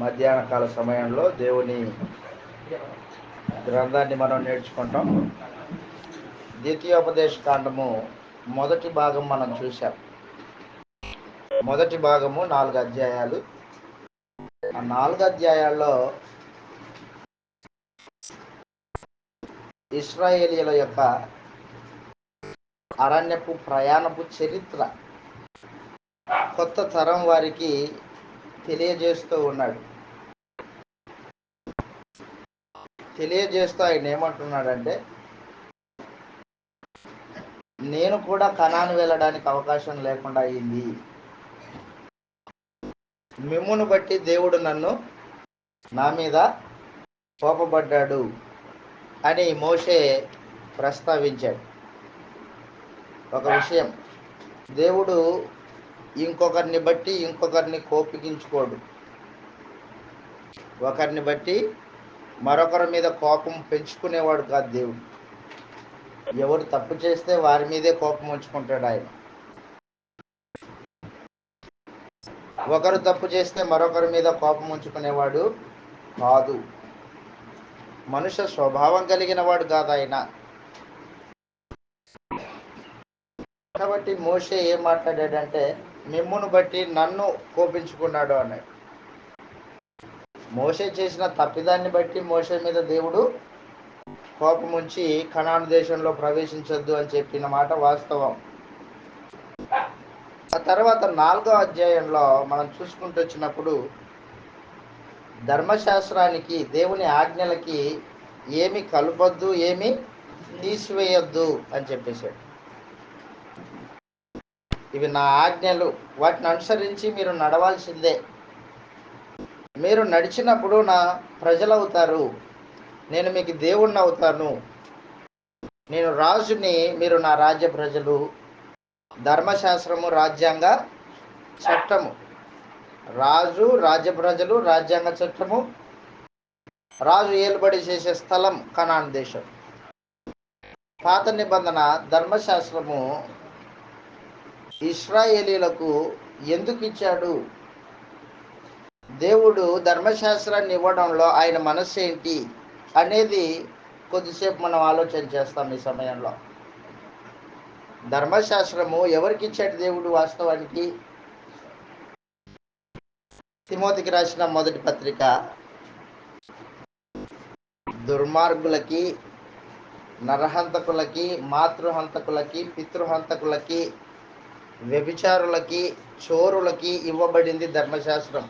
మధ్యాహ్న కాల సమయంలో దేవుని గ్రంథాన్ని మనం నేర్చుకుంటాం. ద్వితీయోపదేశ కాండము మొదటి భాగం మనం చూసాం. మొదటి భాగము 4 అధ్యాయాలు. ఆ 4 అధ్యాయాల్లో ఇశ్రాయేలీయుల యొక్క అరణ్యపు ప్రయాణపు చరిత్ర కొత్త తరం వారికి తెలియజేస్తూ ఉన్నాడు. తెలియజేస్తూ ఆయన ఏమంటున్నాడంటే, నేను కూడా కనాను వెళ్ళడానికి అవకాశం లేకుండా అయింది, మిమ్మును బట్టి దేవుడు నా మీద కోపపడ్డాడు అని మోషే ప్రస్తావించాడు. ఒక విషయం, దేవుడు ఇంకొకరిని బట్టి ఇంకొకరిని కోపించుకోడు. ఒకరిని బట్టి మరొకరి మీద కోపం పెంచుకునేవాడు కాదు దేవుడు. ఎవరు తప్పు చేస్తే వారి మీదే కోపం ఉంచుకుంటాడు ఆయన. ఒకరు తప్పు చేస్తే మరొకరి మీద కోపం ఉంచుకునేవాడు కాదు. మనుష్య స్వభావం కలిగిన వాడు కాదు ఆయన. కాబట్టి మోషే ఏం మాట్లాడాడంటే, మిమ్మును బట్టి నన్ను కోపించుకున్నాడు అన్నాడు. మోషే చేసిన తప్పిదాన్ని బట్టి మోషే మీద దేవుడు కోపం ఉంచి కనాను దేశంలో ప్రవేశించొద్దు అని చెప్పిన మాట వాస్తవం. ఆ తర్వాత 4వ అధ్యాయంలో మనం చూసుకుంటూ వచ్చినప్పుడు ధర్మశాస్త్రానికి, దేవుని ఆజ్ఞలకి ఏమి కలపొద్దు, ఏమి తీసివేయొద్దు అని చెప్పేశాడు. ఇవి నా ఆజ్ఞలు, వాటిని అనుసరించి మీరు నడవాల్సిందే. మీరు నడిచినప్పుడు నా ప్రజలవుతారు, నేను మీకు దేవుణ్ణి అవుతాను, నేను రాజుని, మీరు నా రాజ్య ప్రజలు. ధర్మశాస్త్రము, రాజ్యాంగ చట్టము. రాజు, రాజ్య ప్రజలు, రాజ్యాంగ చట్టము. రాజు ఏలుబడి చేసే స్థలం కనాను దేశం. పాత నిబంధన ధర్మశాస్త్రము ఇశ్రాయేలీలకు ఎందుకు ఇచ్చాడు? దేవుడు ధర్మశాస్త్రాన్ని ఇవ్వడంలో ఆయన మనస్సు ఏంటి అనేది కొద్దిసేపు మనం ఆలోచన చేస్తాం ఈ సమయంలో. ధర్మశాస్త్రము ఎవరికి ఇచ్చాడు దేవుడు వాస్తవానికి? తిమోతికి రాసిన మొదటి పత్రిక, దుర్మార్గులకి, నరహంతకులకి, మాతృహంతకులకి, పితృహంతకులకి, వ్యభిచారులకి, చోరులకి ఇవ్వబడింది ధర్మశాస్త్రం.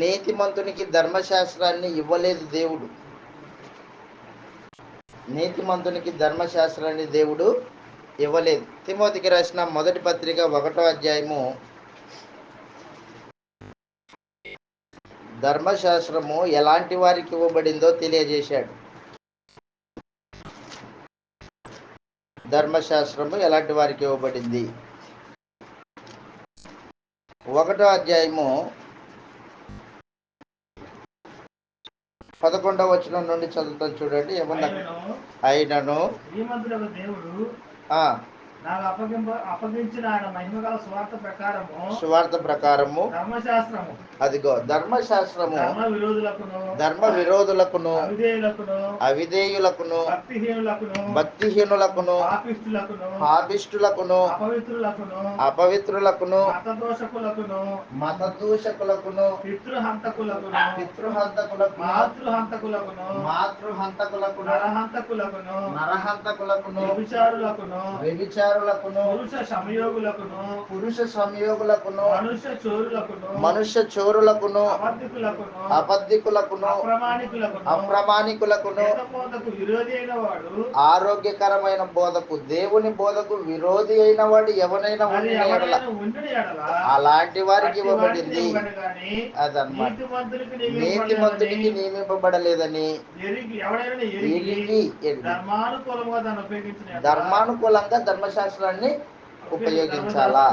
నీతిమంతునికి ధర్మశాస్త్రాన్ని ఇవ్వలేదు దేవుడు. నీతిమంతునికి ధర్మశాస్త్రాన్ని దేవుడు ఇవ్వలేదు. తిమోతికి రాసిన మొదటి పత్రిక 1వ అధ్యాయము ధర్మశాస్త్రము ఎలాంటి వారికి ఇవ్వబడిందో తెలియజేశాడు. ధర్మశాస్త్రము ఎలాంటి వారికి ఇవ్వబడింది? 1వ అధ్యాయము 11వ వచనం నుండి చదువుతాను చూడండి. ఏమన్నా? అయినను నాకు అప్పగించిన ఆయన మహిమగల సువార్త ప్రకారము అదిగో ధర్మశాస్త్రము ధర్మ విరోధులకును, అవిధేయులకును, భక్తిహీనులకును, పాపిష్టులకును, అపవిత్రులకును, మతదూషకులకును, పితృహంతకులకు, మాతృహంతకులకు, నరహంతకులకును, వ్యభిచారులకును, పురుష సంయోగులకును, మనుష్య చోరులకును, అబద్ధికులకును, అప్రమాణికులకును, ఆరోగ్యకరమైన బోధకు, దేవుని బోధకు విరోధి అయిన వాడు ఎవరైనా అలాంటి వారికి ఇవ్వబడింది. అదన్నమాట. నీతిమంతుడికి నియమింపబడలేదని ధర్మానుకూలంగా ధర్మశాస్త్రాన్ని ఉపయోగించాలా?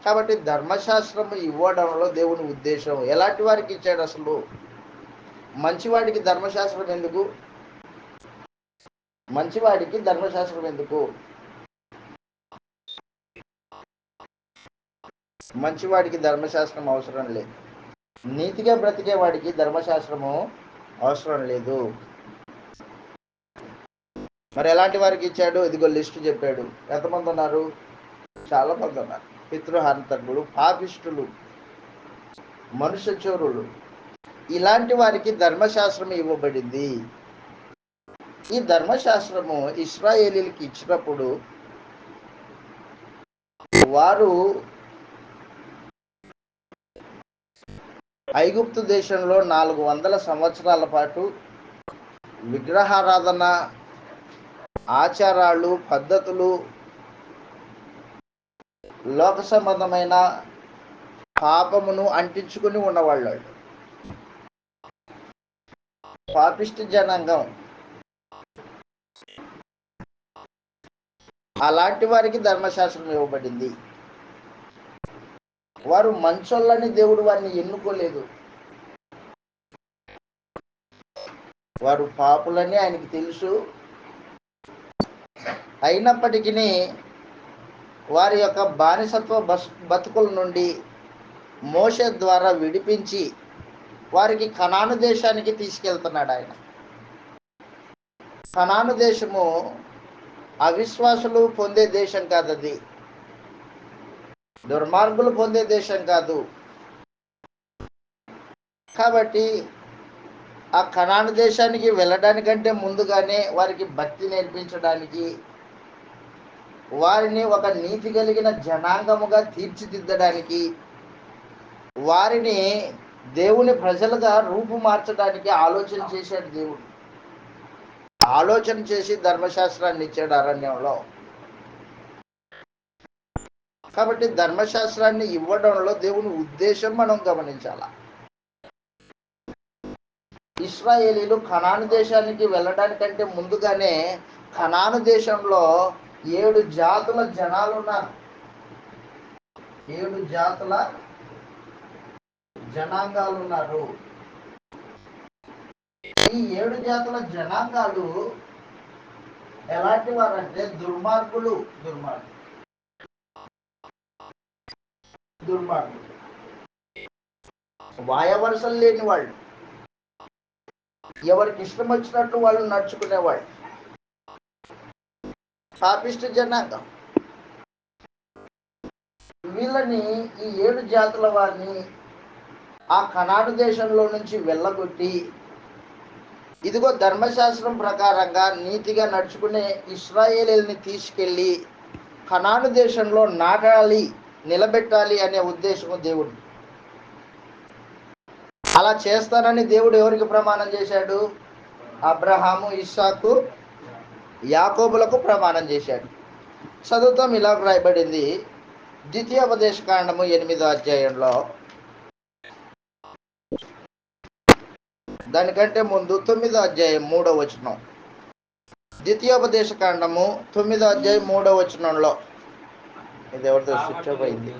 కాబట్టి ధర్మశాస్త్రం ఇవ్వడంలో దేవుని ఉద్దేశం. ఎలాంటి వారికి ఇచ్చాడు అసలు? మంచివాడికి ధర్మశాస్త్రం ఎందుకు? మంచివాడికి ధర్మశాస్త్రం ఎందుకు? మంచివాడికి ధర్మశాస్త్రం అవసరం లేదు. నీతిగా బ్రతికే వాడికి ధర్మశాస్త్రము అవసరం లేదు. మరి ఎలాంటి వారికి ఇచ్చాడు? ఇదిగో లిస్టు చెప్పాడు. ఎంతమంది ఉన్నారు? చాలా మంది ఉన్నారు. పితృహంతకులు, పాపిష్టులు, మనుష్య చోరులు, ఇలాంటి వారికి ధర్మశాస్త్రం ఇవ్వబడింది. ఈ ధర్మశాస్త్రము ఇశ్రాయేలీలకి ఇచ్చినప్పుడు వారు ఐగుప్తు దేశంలో 400 సంవత్సరాల పాటు విగ్రహారాధన, ఆచారాలు, పద్ధతులు, లోక సంబంధమైన పాపమును అంటించుకుని ఉన్నవాళ్ళు. పాపిష్టి జనాంగం. అలాంటి వారికి ధర్మశాస్త్రం ఇవ్వబడింది. వారు మంచోళ్ళని దేవుడు వారిని ఎన్నుకోలేదు. వారు పాపులని ఆయనకి తెలుసు. అయినప్పటికీ వారి యొక్క బానిసత్వ బతుకుల నుండి మోషే ద్వారా విడిపించి వారికి కనాను దేశానికి తీసుకెళ్తున్నాడు ఆయన. కనాను దేశము అవిశ్వాసులు పొందే దేశం కాదు, అది దుర్మార్గులు పొందే దేశం కాదు. కాబట్టి ఆ కనాను దేశానికి వెళ్ళడానికంటే ముందుగానే వారికి భక్తి నేర్పించడానికి, వారిని ఒక నీతి కలిగిన జనాంగముగా తీర్చిదిద్దడానికి, వారిని దేవుని ప్రజలుగా రూపుమార్చడానికి ఆలోచన చేశాడు దేవుడు. ఆలోచన చేసి ధర్మశాస్త్రాన్ని ఇచ్చాడు అరణ్యంలో. కాబట్టి ధర్మశాస్త్రాన్ని ఇవ్వడంలో దేవుని ఉద్దేశం మనం గమనించాల. ఇశ్రాయేలీలు కనాను దేశానికి వెళ్ళడానికంటే ముందుగానే కనాను దేశంలో 7 జాతుల జనాలు ఉన్నారు. 7 జాతుల జనాంగాలు ఉన్నారు. ఈ 7 జాతుల జనాంగాలు ఎలాంటి వారంటే దుర్మార్గులు. వాయవరసలు లేని వాళ్ళు, ఎవరికి ఇష్టం వచ్చినట్టు వాళ్ళు నడుచుకునేవాళ్ళు, పాపిష్ట జనాంగం. వీళ్ళని, ఈ 7 జాతుల వారిని ఆ కనాను దేశంలో నుంచి వెళ్ళగొట్టి, ఇదిగో ధర్మశాస్త్రం ప్రకారంగా నీతిగా నడుచుకునే ఇశ్రాయేలీల్ని తీసుకెళ్ళి కనాను దేశంలో నాటాలి, నిలబెట్టాలి అనే ఉద్దేశము దేవుడు. అలా చేస్తానని దేవుడు ఎవరికి ప్రమాణం చేశాడు? అబ్రహాము, ఇస్సాకు, యాకోబులకు ప్రమాణం చేశాడు. చదువుతాం. ఇలా వ్రాయబడింది ద్వితీయోపదేశ కాండము 8వ అధ్యాయంలో. దానికంటే ముందు 9వ అధ్యాయం 3వ వచనం. ద్వితీయోపదేశ కాండము 9వ అధ్యాయం 3వ వచనంలో. ఇది ఎవరితో స్విచ్ ఆఫ్ అయింది?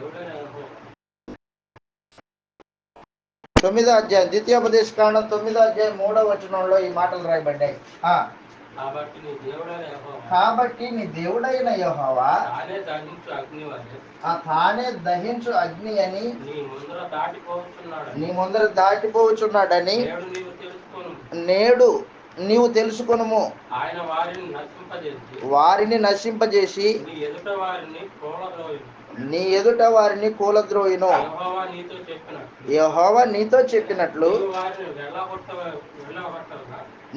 9వ అధ్యాయం ద్వితీయోపదేశ కాండం 9వ అధ్యాయం 3వ వచనంలో ఈ మాటలు రాయబడ్డాయి. కాబట్టి నీ దేవుడైన యెహోవా తానే దహించు అగ్ని అని నీ ముందర దాటిపోవచ్చున్నాడని నేడు నీవు తెలుసుకొనుము. వారిని నశింపజేసి నీ ఎదుట వారిని కూలద్రోయును. యెహోవా నీతో చెప్పినట్లు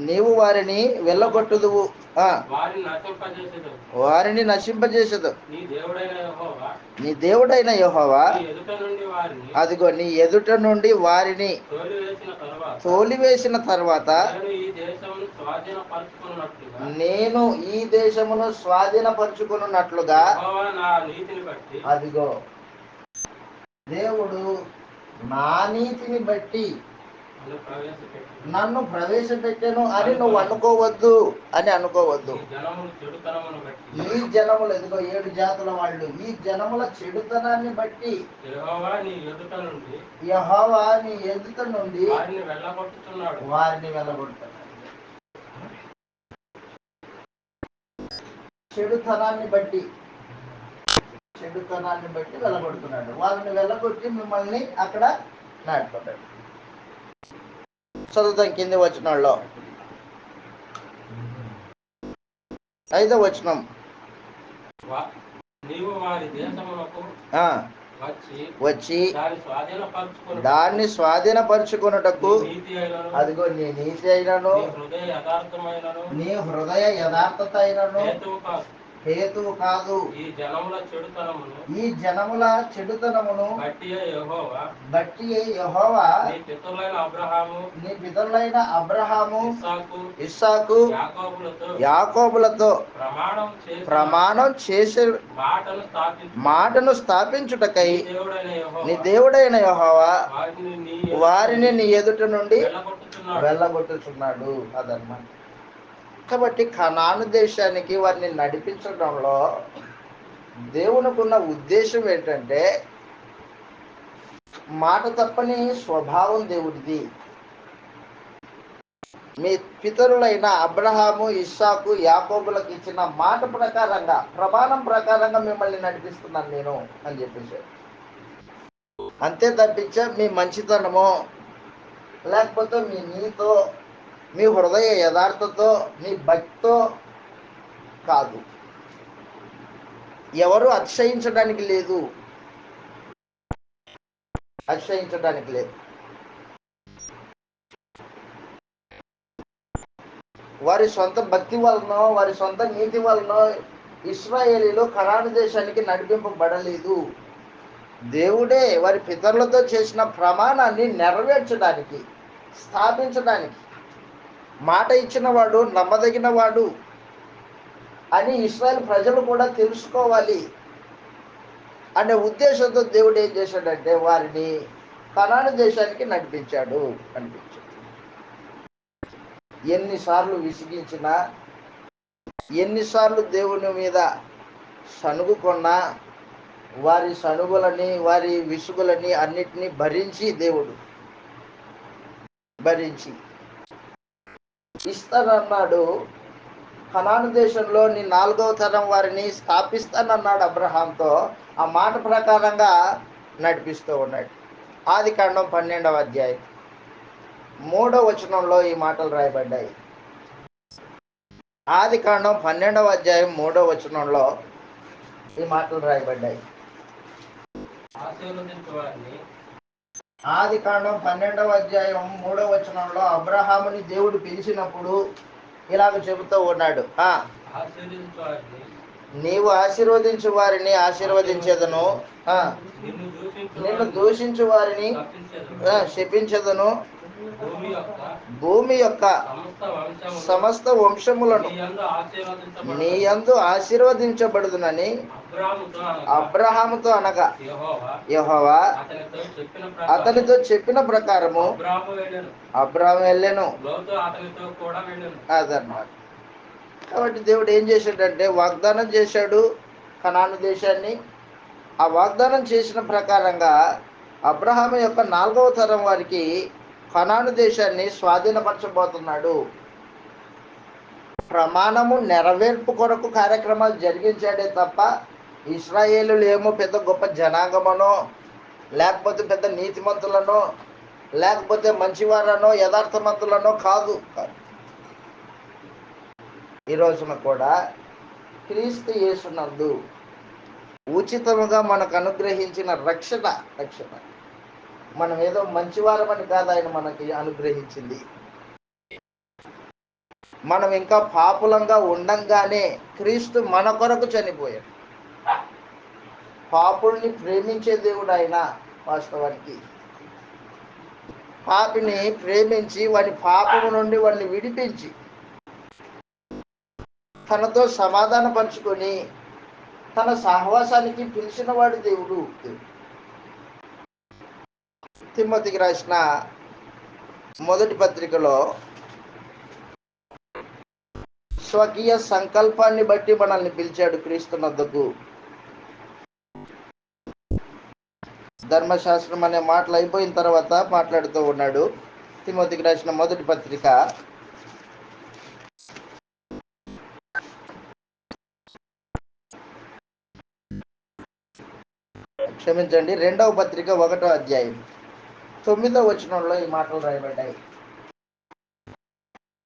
నీవు వారిని వెళ్ళగొట్టుదువు, వారిని నశింపజేసదు. నీ దేవుడైన యెహోవా అదిగో నీ ఎదుట నుండి వారిని తోలివేసిన తర్వాత నేను ఈ దేశమును స్వాధీనపరుచుకున్నట్లుగా, అదిగో దేవుడు నా నీతిని బట్టి నన్ను ప్రవేశపెట్టాను అని నువ్వు అనుకోవద్దు. ఈ జనములు, ఎదుగో 7 జాతుల వాళ్ళు, ఈ జనముల చెడుతనాన్ని బట్టి యెహోవా నీ ఎదుట నుండి వారిని వెళ్ళగొడుతున్నాడు. చెడుతనాన్ని బట్టి, చెడుతనాన్ని బట్టి వెళ్ళగొడుతున్నాడు. వాళ్ళని వెళ్ళగొట్టి మిమ్మల్ని అక్కడ నాటుకుంటాడు. చదువుతాం కింది వచనంలో 5వ వచనం. నీవు వారి దేశమునకు వచ్చి దాన్ని స్వాధీనపరుచుకొనుటకు అదిగో నీ నీతి అయినను నీ హృదయ యథార్థత అయినను హేతువు కాదు. ఈ జనముల చెడుతనమును బట్టి యెహోవా నీ పితరులైన అబ్రహాము ఇస్సాకు యాకోబులతో ప్రమాణం చేసే మాటను స్థాపించుటకై నీ దేవుడైన యెహోవా వారిని నీ ఎదుట నుండి వెళ్ళగొట్టుచున్నాడు. అదన్నమాట. కాబట్టి కనాను దేశానికి వారిని నడిపించడంలో దేవునికున్న ఉద్దేశం ఏంటంటే, మాట తప్పని స్వభావం దేవుడిది. మీ పితరులైన అబ్రహాము ఇస్సాకు యాకోబులకు ఇచ్చిన మాట ప్రకారంగా, ప్రమాణం ప్రకారంగా మిమ్మల్ని నడిపిస్తున్నాను నేను అని చెప్పేసి. అంతే తప్పించే మీ మంచితనమో లేకపోతే మీ నీతో మీ హృదయ యథార్థతో మీ భక్తితో కాదు. ఎవరు అతిశయించడానికి లేదు. వారి సొంత భక్తి వలన వారి సొంత నీతి వలన ఇశ్రాయేలీలు కనాను దేశానికి నడిపింపబడలేదు. దేవుడే వారి పితరులతో చేసిన ప్రమాణాన్ని నెరవేర్చడానికి, స్థాపించడానికి, మాట ఇచ్చిన వాడు నమ్మదగిన వాడు అని ఇశ్రాయేల్ ప్రజలు కూడా తెలుసుకోవాలి అనే ఉద్దేశంతో దేవుడు ఏం చేశాడంటే వారిని కనాను దేశానికి నడిపించాడు అనిపించాడు. ఎన్నిసార్లు విసిగించినా, ఎన్నిసార్లు దేవుని మీద సనుగుకున్నా, వారి సనుగులని వారి విసుగులని అన్నిటినీ భరించి దేవుడు ఇస్తానన్నాడు. కనాను దేశంలో నీ 4వ తరం వారిని స్థాపిస్తానన్నాడు అబ్రహాంతో. ఆ మాట ప్రకారంగా నడిపిస్తూ ఉన్నాడు. ఆదికాండం 12వ అధ్యాయం 3వ వచనంలో ఈ మాటలు రాయబడ్డాయి. ఆదికాండం 12వ అధ్యాయం 3వ వచనంలో ఈ మాటలు రాయబడ్డాయి. ఆదికాండం 12వ అధ్యాయం 3వ వచనంలో అబ్రహాముని దేవుడు పిలిచినప్పుడు ఇలాగ చెబుతూ ఉన్నాడు, నీవు ఆశీర్వదించు వారిని ఆశీర్వదించేదను, నిన్ను దూషించు వారిని శపించెదను, భూమి యొక్క సమస్త వంశములను నీ యందు ఆశీర్వదించబడుదునని అబ్రహాముతో అనగా యెహోవా అతనితో చెప్పిన ప్రకారము అబ్రహాము వెళ్ళెను. అదన్నమాట. కాబట్టి దేవుడు ఏం చేశాడంటే వాగ్దానం చేశాడు కనాను దేశాన్ని. ఆ వాగ్దానం చేసిన ప్రకారంగా అబ్రహాము యొక్క 4వ తరం వారికి కనాను దేశాన్ని స్వాధీనపరచబోతున్నాడు. ప్రమాణము నెరవేర్పు కొరకు కార్యక్రమాలు జరిగించాడే తప్ప ఇశ్రాయేలులు ఏమో పెద్ద గొప్ప జనాంగమనో లేకపోతే పెద్ద నీతిమంతులనో లేకపోతే మంచివారనో యథార్థమంతులనో కాదు. ఈ రోజున కూడా క్రీస్తు యేసునందు ఉచితముగా మనకు అనుగ్రహించిన రక్షణ మనం ఏదో మంచివారమని కాదు ఆయన మనకి అనుగ్రహించింది. మనం ఇంకా పాపులంగా ఉండంగానే క్రీస్తు మన కొరకు చనిపోయాడు. పాపుల్ని ప్రేమించే దేవుడు ఆయన. వాస్తవానికి పాపిని ప్రేమించి వాడి పాపము నుండి వాడిని విడిపించి తనతో సమాధాన పంచుకొని తన సహవాసానికి పిలిచిన వాడు దేవుడు. తిమోతికి రాసిన మొదటి పత్రికలో స్వకీయ సంకల్పాన్ని బట్టి మనల్ని పిలిచాడు క్రీస్తునొద్దకు. ధర్మశాస్త్రం అనే మాటలు అయిపోయిన తర్వాత మాట్లాడుతూ ఉన్నాడు. తిమోతికి రాసిన మొదటి పత్రిక క్షమించండి, 2వ పత్రిక 1వ అధ్యాయం 9వ వచనంలో ఈ మాటలు రాయబడ్డాయి.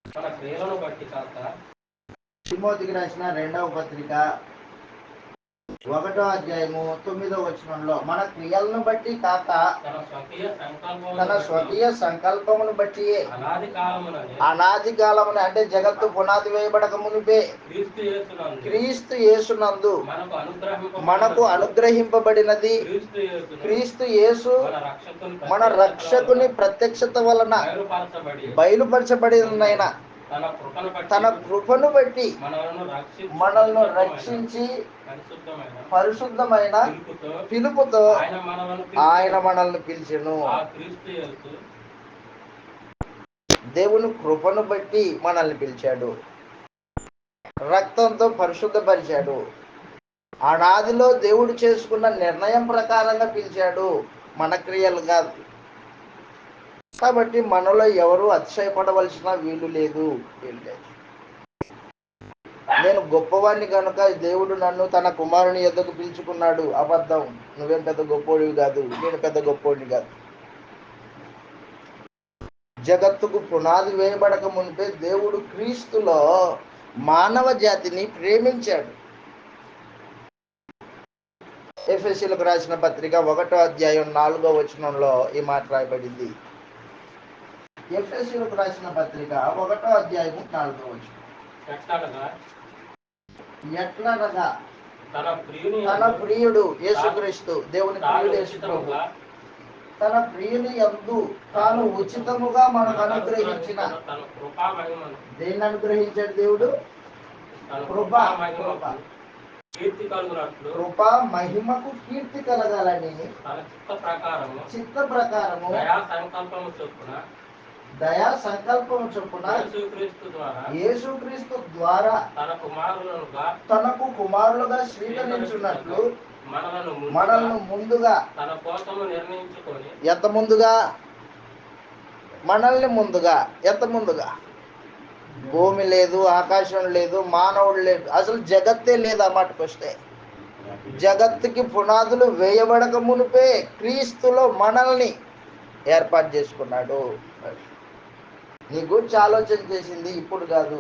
మన క్రియలను బట్టి కాక తిమోతికి రాసిన 2వ పత్రిక 1వ అధ్యాయము 9వ వచనంలో మన క్రియలను బట్టి కాక తన స్వకీయ తన సంకల్పమును బట్టి అనాది కాలమున అంటే జగత్తు పునాది వేయబడక మునిపే క్రీస్తు యేసునందు మనకు అనుగ్రహింపబడినది క్రీస్తు యేసు మన రక్షకుని ప్రత్యక్షత వలన బయలుపరచబడినైన తన కృపను బట్టి మనల్ని రక్షించి పరిశుద్ధమైన పిలుపుతో ఆయన మనల్ని పిలిచెను. దేవుని కృపను బట్టి మనల్ని పిలిచాడు, రక్తంతో పరిశుద్ధపరిచాడు, అనాదిలో దేవుడు చేసుకున్న నిర్ణయం ప్రకారంగా పిలిచాడు, మన క్రియలు కాదు. కాబట్టి మనలో ఎవరు అతిశయపడవలసిన వీలు లేదు. నేను గొప్పవాడిని కనుక దేవుడు నన్ను తన కుమారుని యొద్దకు పిలుచుకున్నాడు. అబద్ధం. నువ్వేం పెద్ద గొప్పోడివి కాదు, నేను పెద్ద గొప్పోడిని కాదు. జగత్తుకు పునాది వేయబడక మునిపే దేవుడు క్రీస్తులో మానవ జాతిని ప్రేమించాడు. ఎఫెసీయులకు రాసిన పత్రిక 1వ అధ్యాయం 4వ వచనంలో ఈ మాట రాయబడింది. ఎఫెసీయులకు రాసిన పత్రిక 1వ అధ్యాయం 4వ వచనం. ఎట్లనగా తన ప్రియుడు యేసుక్రీస్తు, దేవుని ప్రియుడు యేసు ప్రభు, తన ప్రియుని యందు తాను ఉచితముగా మనకు అనుగ్రహించిన, దేన్ని అనుగ్రహించాడు దేవుడు? కృపా మహిమకు కీర్తి కలగాలని చిత్త ప్రకారము దయా సంకల్పము చొప్పున యేసుక్రీస్తు ద్వారా తనకు కుమారులుగా స్వీకరించున్నట్లు మనల్ని ముందుగా ఎంత ముందుగా మనల్ని ముందుగా ఎంత ముందుగా భూమి లేదు, ఆకాశం లేదు, మానవుడు లేదు, అసలు జగత్తే లేదు. ఆ మాటకు వస్తే జగత్తుకి పునాదులు వేయబడక మునిపే క్రీస్తులో మనల్ని ఏర్పాటు చేసుకున్నాడు. నీ గురించి ఆలోచన చేసింది ఇప్పుడు కాదు.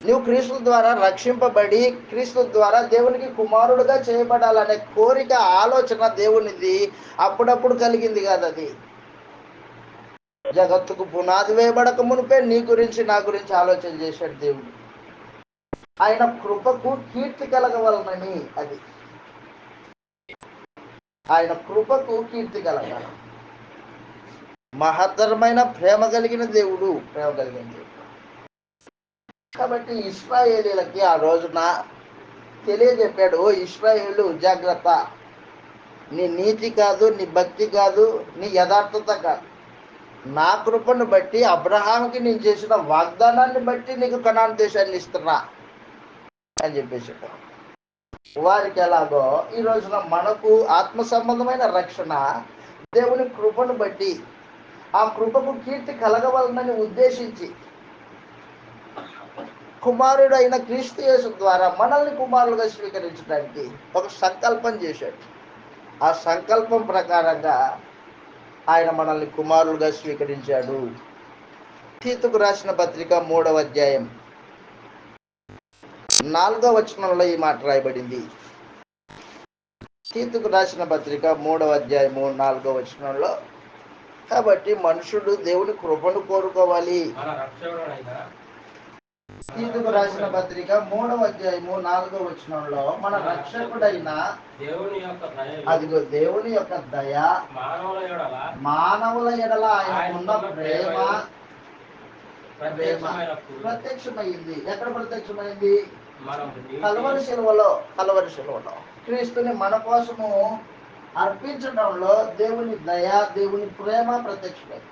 నువ్వు క్రీస్తు ద్వారా రక్షింపబడి క్రీస్తు ద్వారా దేవునికి కుమారుడుగా చేయబడాలనే కోరిక, ఆలోచన దేవునిది అప్పుడప్పుడు కలిగింది కాదు. అది జగత్తుకు పునాది వేయబడక మునిపే నీ గురించి నా గురించి ఆలోచన చేశాడు దేవుడు. ఆయన కృపకు కీర్తి కలగవలనని, అది ఆయన కృపకు కీర్తి కలగాలి. మహత్తరమైన ప్రేమ కలిగిన దేవుడు, ప్రేమ కలిగిన దేవుడు. కాబట్టి ఇశ్రాయేలీలకి ఆ రోజున తెలియజెప్పాడు, ఓ ఇశ్రాయేలు జాగ్రత్త, నీ నీతి కాదు, నీ భక్తి కాదు, నీ యథార్థత కాదు, నా కృపను బట్టి అబ్రహాంకి నేను చేసిన వాగ్దానాన్ని బట్టి నీకు కనాను దేశాన్ని ఇస్తున్నా అని చెప్పేసి వారికి ఎలాగో ఈ రోజున మనకు ఆత్మ సంబంధమైన రక్షణ దేవుని కృపను బట్టి, ఆ కృపకు కీర్తి కలగవలనని ఉద్దేశించి కుమారుడు అయిన క్రీస్తు యేసు ద్వారా మనల్ని కుమారులుగా స్వీకరించడానికి ఒక సంకల్పం చేశాడు. ఆ సంకల్పం ప్రకారంగా ఆయన మనల్ని కుమారులుగా స్వీకరించాడు. తీతుకు రాసిన పత్రిక 3వ అధ్యాయం 4వ వచనంలో ఈ మాట రాయబడింది. తీతుకు రాసిన పత్రిక 3వ అధ్యాయము 4వ వచనంలో, కాబట్టి మనుషుడు దేవుని కృపను కోరుకోవాలి. తీతుకు రాసిన పత్రిక 3వ అధ్యాయము 4వ వచనంలో మన రక్షకుడైన అదిగో దేవుని యొక్క దయ, మానవుల ఎడల ఆయనకున్న ప్రేమ ప్రత్యక్షమైంది. ఎక్కడ ప్రత్యక్షమైంది? కల్వరి శిలువలో. క్రీస్తుని మన కోసము అర్పించడంలో దేవుని దయ, దేవుని ప్రేమ ప్రత్యక్షమైంది.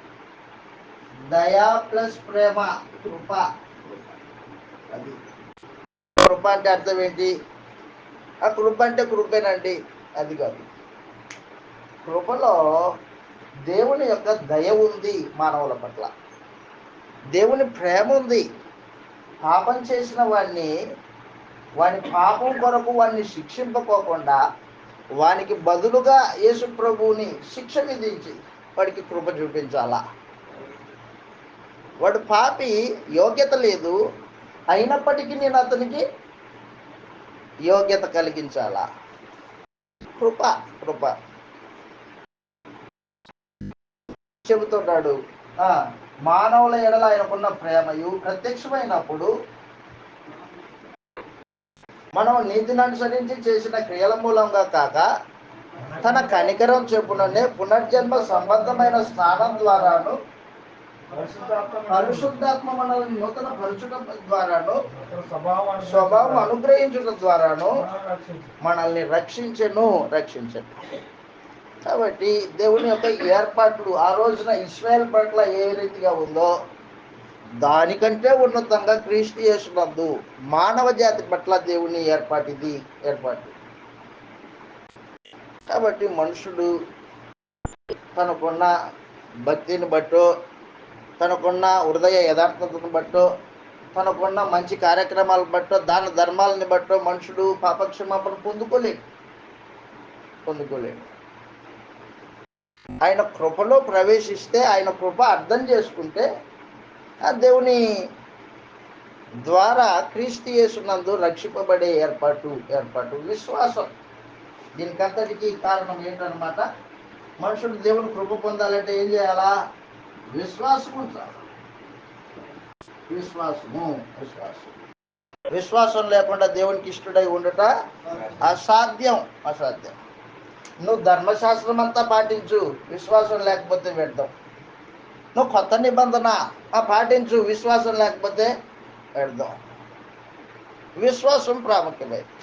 దయ ప్లస్ ప్రేమ, కృప. అది కృప అంటే అర్థం ఏంటి? ఆ కృప అంటే కృపేనండి, అది కాదు. కృపలో దేవుని యొక్క దయ ఉంది, మానవుల పట్ల దేవుని ప్రేమ ఉంది. పాపం చేసిన వాడిని పాపం కొరకు వాడిని శిక్షింపకోకుండా వానికి బదులుగా యేసు ప్రభువుని శిక్ష విధించి వాడికి కృప చూపించాలా. వాడు పాపి, యోగ్యత లేదు, అయినప్పటికీ నేను అతనికి యోగ్యత కలిగించాలా. కృప కృప చెబుతున్నాడు. మానవుల ఎడల ఆయనకున్న ప్రేమయు ప్రత్యక్షమైనప్పుడు మనం నీతిని అనుసరించి చేసిన క్రియల మూలంగా కాక తన కనికరం చెప్పుననే పునర్జన్మ సంబంధమైన స్నానం ద్వారాను పరిశుద్ధాత్మ మనల్ని నూతన పరచడం ద్వారాను స్వభావం అనుగ్రహించడం ద్వారాను మనల్ని రక్షించను. కాబట్టి దేవుని యొక్క ఏర్పాట్లు ఆ రోజున ఇశ్రాయేల్ పట్ల ఏ రీతిగా ఉందో దానికంటే ఉన్నతంగా క్రీస్తు యేసునందు మానవ జాతి పట్ల దేవుని ఏర్పాటు. కాబట్టి మనుషుడు తనకున్న భక్తిని బట్టో, తనకున్న హృదయ యథార్థతను బట్టో, తనకున్న మంచి కార్యక్రమాలను బట్టో, దాన ధర్మాలని బట్టో మనుషుడు పాపక్షమాపణ పొందుకోలేడు. ఆయన కృపలో ప్రవేశిస్తే, ఆయన కృప అర్థం చేసుకుంటే ఆ దేవుని ద్వారా క్రీస్తు యేసునందు రక్షింపబడే ఏర్పాటు విశ్వాసం. దీనికంతటికి కారణం ఏంటన్నమాట? మనుషుడు దేవుని కృప పొందాలంటే ఏం చేయాలా? విశ్వాసం ఉంచాలి. విశ్వాసం లేకుండా దేవునికి ఇష్టడై ఉండట అసాధ్యం. నువ్వు ధర్మశాస్త్రం అంతా పాటించు, విశ్వాసం లేకపోతే వ్యర్థం. నువ్వు కొత్త నిబంధన పాటించు, విశ్వాసం లేకపోతే వ్యర్థం. విశ్వాసం ప్రాముఖ్యమైంది.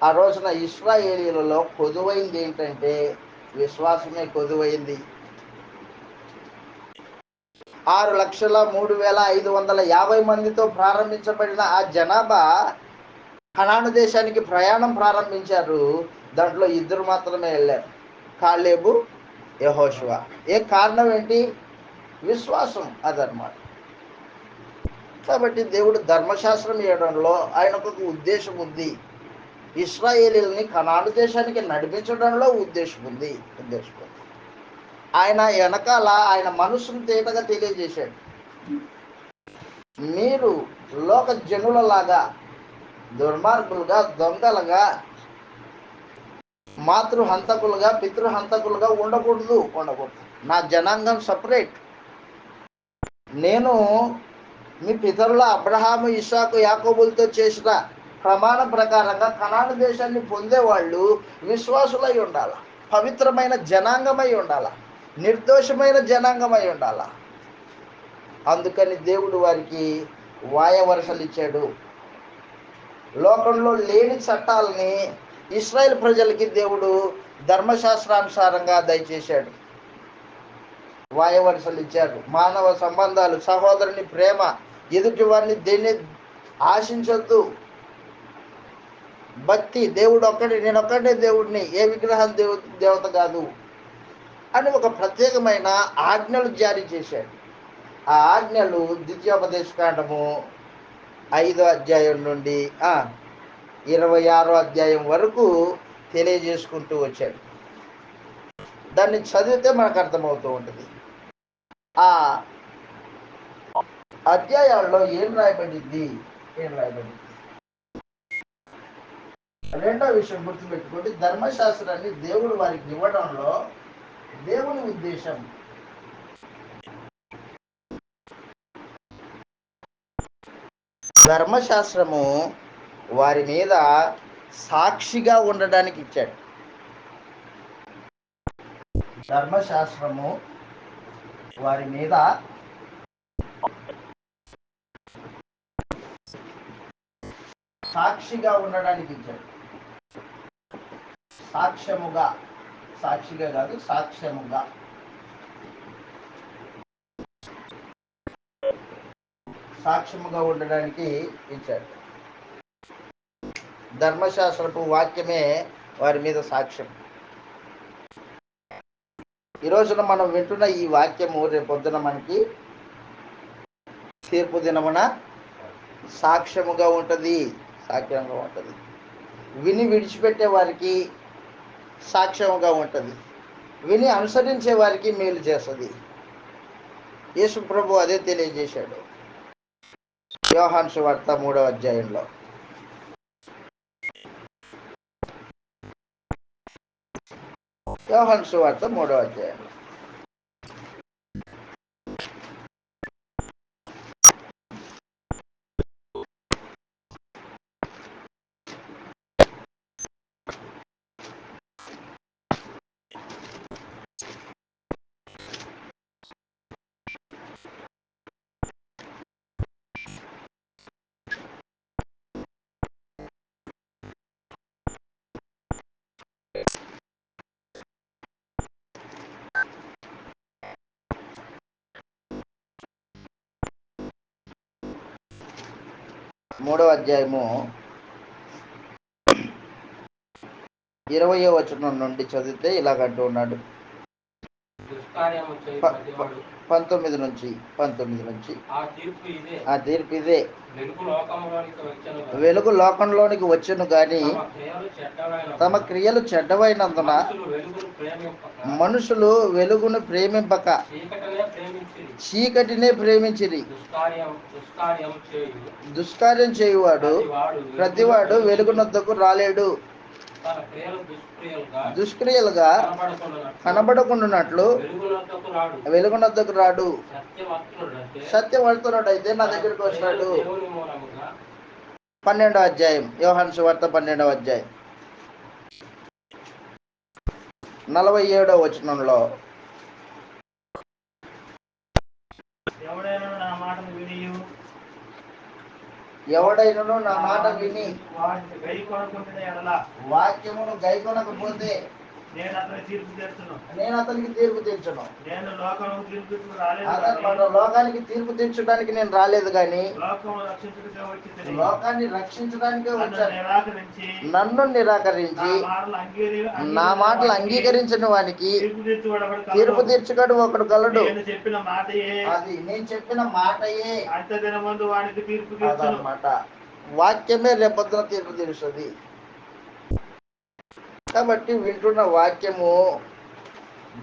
ఆ రోజున ఇశ్రాయేలీలలో కొదువైంది ఏంటంటే విశ్వాసమే కొదువైంది. 6,03,550 మందితో ప్రారంభించబడిన ఆ జనాభా కనాను దేశానికి ప్రయాణం ప్రారంభించారు. దాంట్లో 2 మాత్రమే వెళ్ళారు, కాలేబు, యెహోషువ. ఏ కారణం ఏంటి? విశ్వాసం. అదనమాట. కాబట్టి దేవుడు ధర్మశాస్త్రం ఇవ్వడంలో ఆయనకు ఒక ఉద్దేశం ఉంది. ఇశ్రాయేలీలని కనాను దేశానికి నడిపించడంలో ఉద్దేశం ఉంది. ఆయన వెనకాల ఆయన మనసును తేటగా తెలియజేశాడు. మీరు లోక జనులలాగా దుర్మార్గులుగా, దొంగలుగా, మాతృహంతకులుగా, పితృహంతకులుగా ఉండకూడదు. నా జనాంగం సపరేట్. నేను మీ పితరుల అబ్రహాము, ఇస్సాకు, యాకోబులతో చేసిన ప్రమాణం ప్రకారంగా కనాను దేశాన్ని పొందేవాళ్ళు విశ్వాసులై ఉండాల, పవిత్రమైన జనాంగమై ఉండాల, నిర్దోషమైన జనాంగమై ఉండాల. అందుకని దేవుడు వారికి వాయవరసలు ఇచ్చాడు. లోకంలో లేని చట్టాలని ఇశ్రాయేల్ ప్రజలకి దేవుడు ధర్మశాస్త్రానుసారంగా దయచేశాడు. వాయవరసలు ఇచ్చారు. మానవ సంబంధాలు, సహోదరుని ప్రేమ, ఎదుటి వారిని దేన్ని ఆశించొద్దు, భక్తి, దేవుడు ఒక్కడే, నేను ఒక్కడే దేవుడిని, ఏ విగ్రహం దేవత కాదు అని ఒక ప్రత్యేకమైన ఆజ్ఞలు జారీ చేశాడు. ఆ ఆజ్ఞలు ద్వితీయోపదేశకాండము 5వ అధ్యాయం నుండి 26వ అధ్యాయం వరకు తెలియజేసుకుంటూ వచ్చాడు. దాన్ని చదివితే మనకు అర్థమవుతూ ఉంటుంది. ఆ అధ్యాయాల్లో ఏం రాయబడింది? రెండో విషయం గుర్తుపెట్టుకోండి. ధర్మశాస్త్రాన్ని దేవుడు వారికి ఇవ్వడంలో దేవుని ఉద్దేశం. ధర్మశాస్త్రము వారి మీద సాక్షిగా ఉండడానికి ఇచ్చాడు. ధర్మశాస్త్రము వారి మీద సాక్షిగా ఉండడానికి ఇచ్చాడు. సాక్షిగా కాదు, సాక్ష్యముగా ఉండడానికి ఇచ్చాడు. ధర్మశాస్త్రపు వాక్యమే వారి మీద సాక్ష్యం. ఈ రోజున మనం వింటున్న ఈ వాక్యము రేపొద్దున మనకి తీర్పు దినమున సాక్ష్యంగా ఉంటుంది. విని విడిచిపెట్టే వారికి సాక్ష్యముగా ఉంటుంది. విని అనుసరించే వారికి మేలు చేస్తుంది. యేసు ప్రభు అదే తెలియజేశాడు యోహాను సువార్త 3వ అధ్యాయంలో. యోహాను సువార్త 3వ అధ్యాయంలో మూడవ అధ్యాయము 20వ వచనం నుండి చదివితే ఇలాగంటూ ఉన్నాడు. దుష్కార్యము చేయు ప- ప్రతివాడు 19 నుంచి ఆ తీర్పు ఇదే, ఆ తీర్పు ఇదే, వెలుగు లోకములోనికి వచ్చెను గాని వెలుగు లోకంలోనికి వచ్చును గాని తమ క్రియలు చెడ్డవైనవి. తమ క్రియలు చెడ్డవైనందున మనుషులు వెలుగును మనుషులు వెలుగును ప్రేమింపక ప్రేమింపక చీకటినే ప్రేమించిరి. చీకటినే ప్రేమించిరి. దుష్కార్యము చేయు దుష్కార్యం చేయువాడు ప్రతివాడు వెలుగునొద్దకు రాలేడు, తన క్రియలు దుష్క్రియలుగా కనబడకుండానట్లు వెలుగునొద్దకు రాడు. వెలుగునొద్దకు రాడు. సత్యవంతుడంటే సత్యవంతుడైతే నా దగ్గరికి వస్తాడు. దేవుని మూలముగా 12వ అధ్యాయం యోహాను సువార్త 12వ అధ్యాయం 47వ వచనంలో ఎవడైనా నా మాటను వినియు ఎవడైనను నా మాట విని వాటిని గైకొనకుండిన ఎడల వాక్యమును గైకొనకపోతే నేను అతనికి తీర్పు తీర్చును. నేను అతనికి తీర్పు తీర్చును. నేను లోకమును తీర్పుకు రాలేదు అతను కానీ మన లోకానికి తీర్పు తీర్చడానికి నేను రాలేదు కానీ లోకమును రక్షించుటకే వచ్చితిని. లోకాన్ని రక్షించడానికే నన్ను వచ్చాను. నిరాకరించి నన్ను నిరాకరించి నా మాటలు నా మాటలు అంగీకరించిన వానికి తీర్పు తీర్చువాడెవడు కలడు? తీర్పు తీర్చుగాడు ఒకడు గలడు. నేను చెప్పిన మాటయే అది నేను చెప్పిన మాటయే అంత దినమందు వానికి తీర్పు తీర్చును. అదనమాట. వాక్యమే రేపొద్దున తీర్పు తీరుస్తుంది. కాబట్టి వింటున్న వాక్యము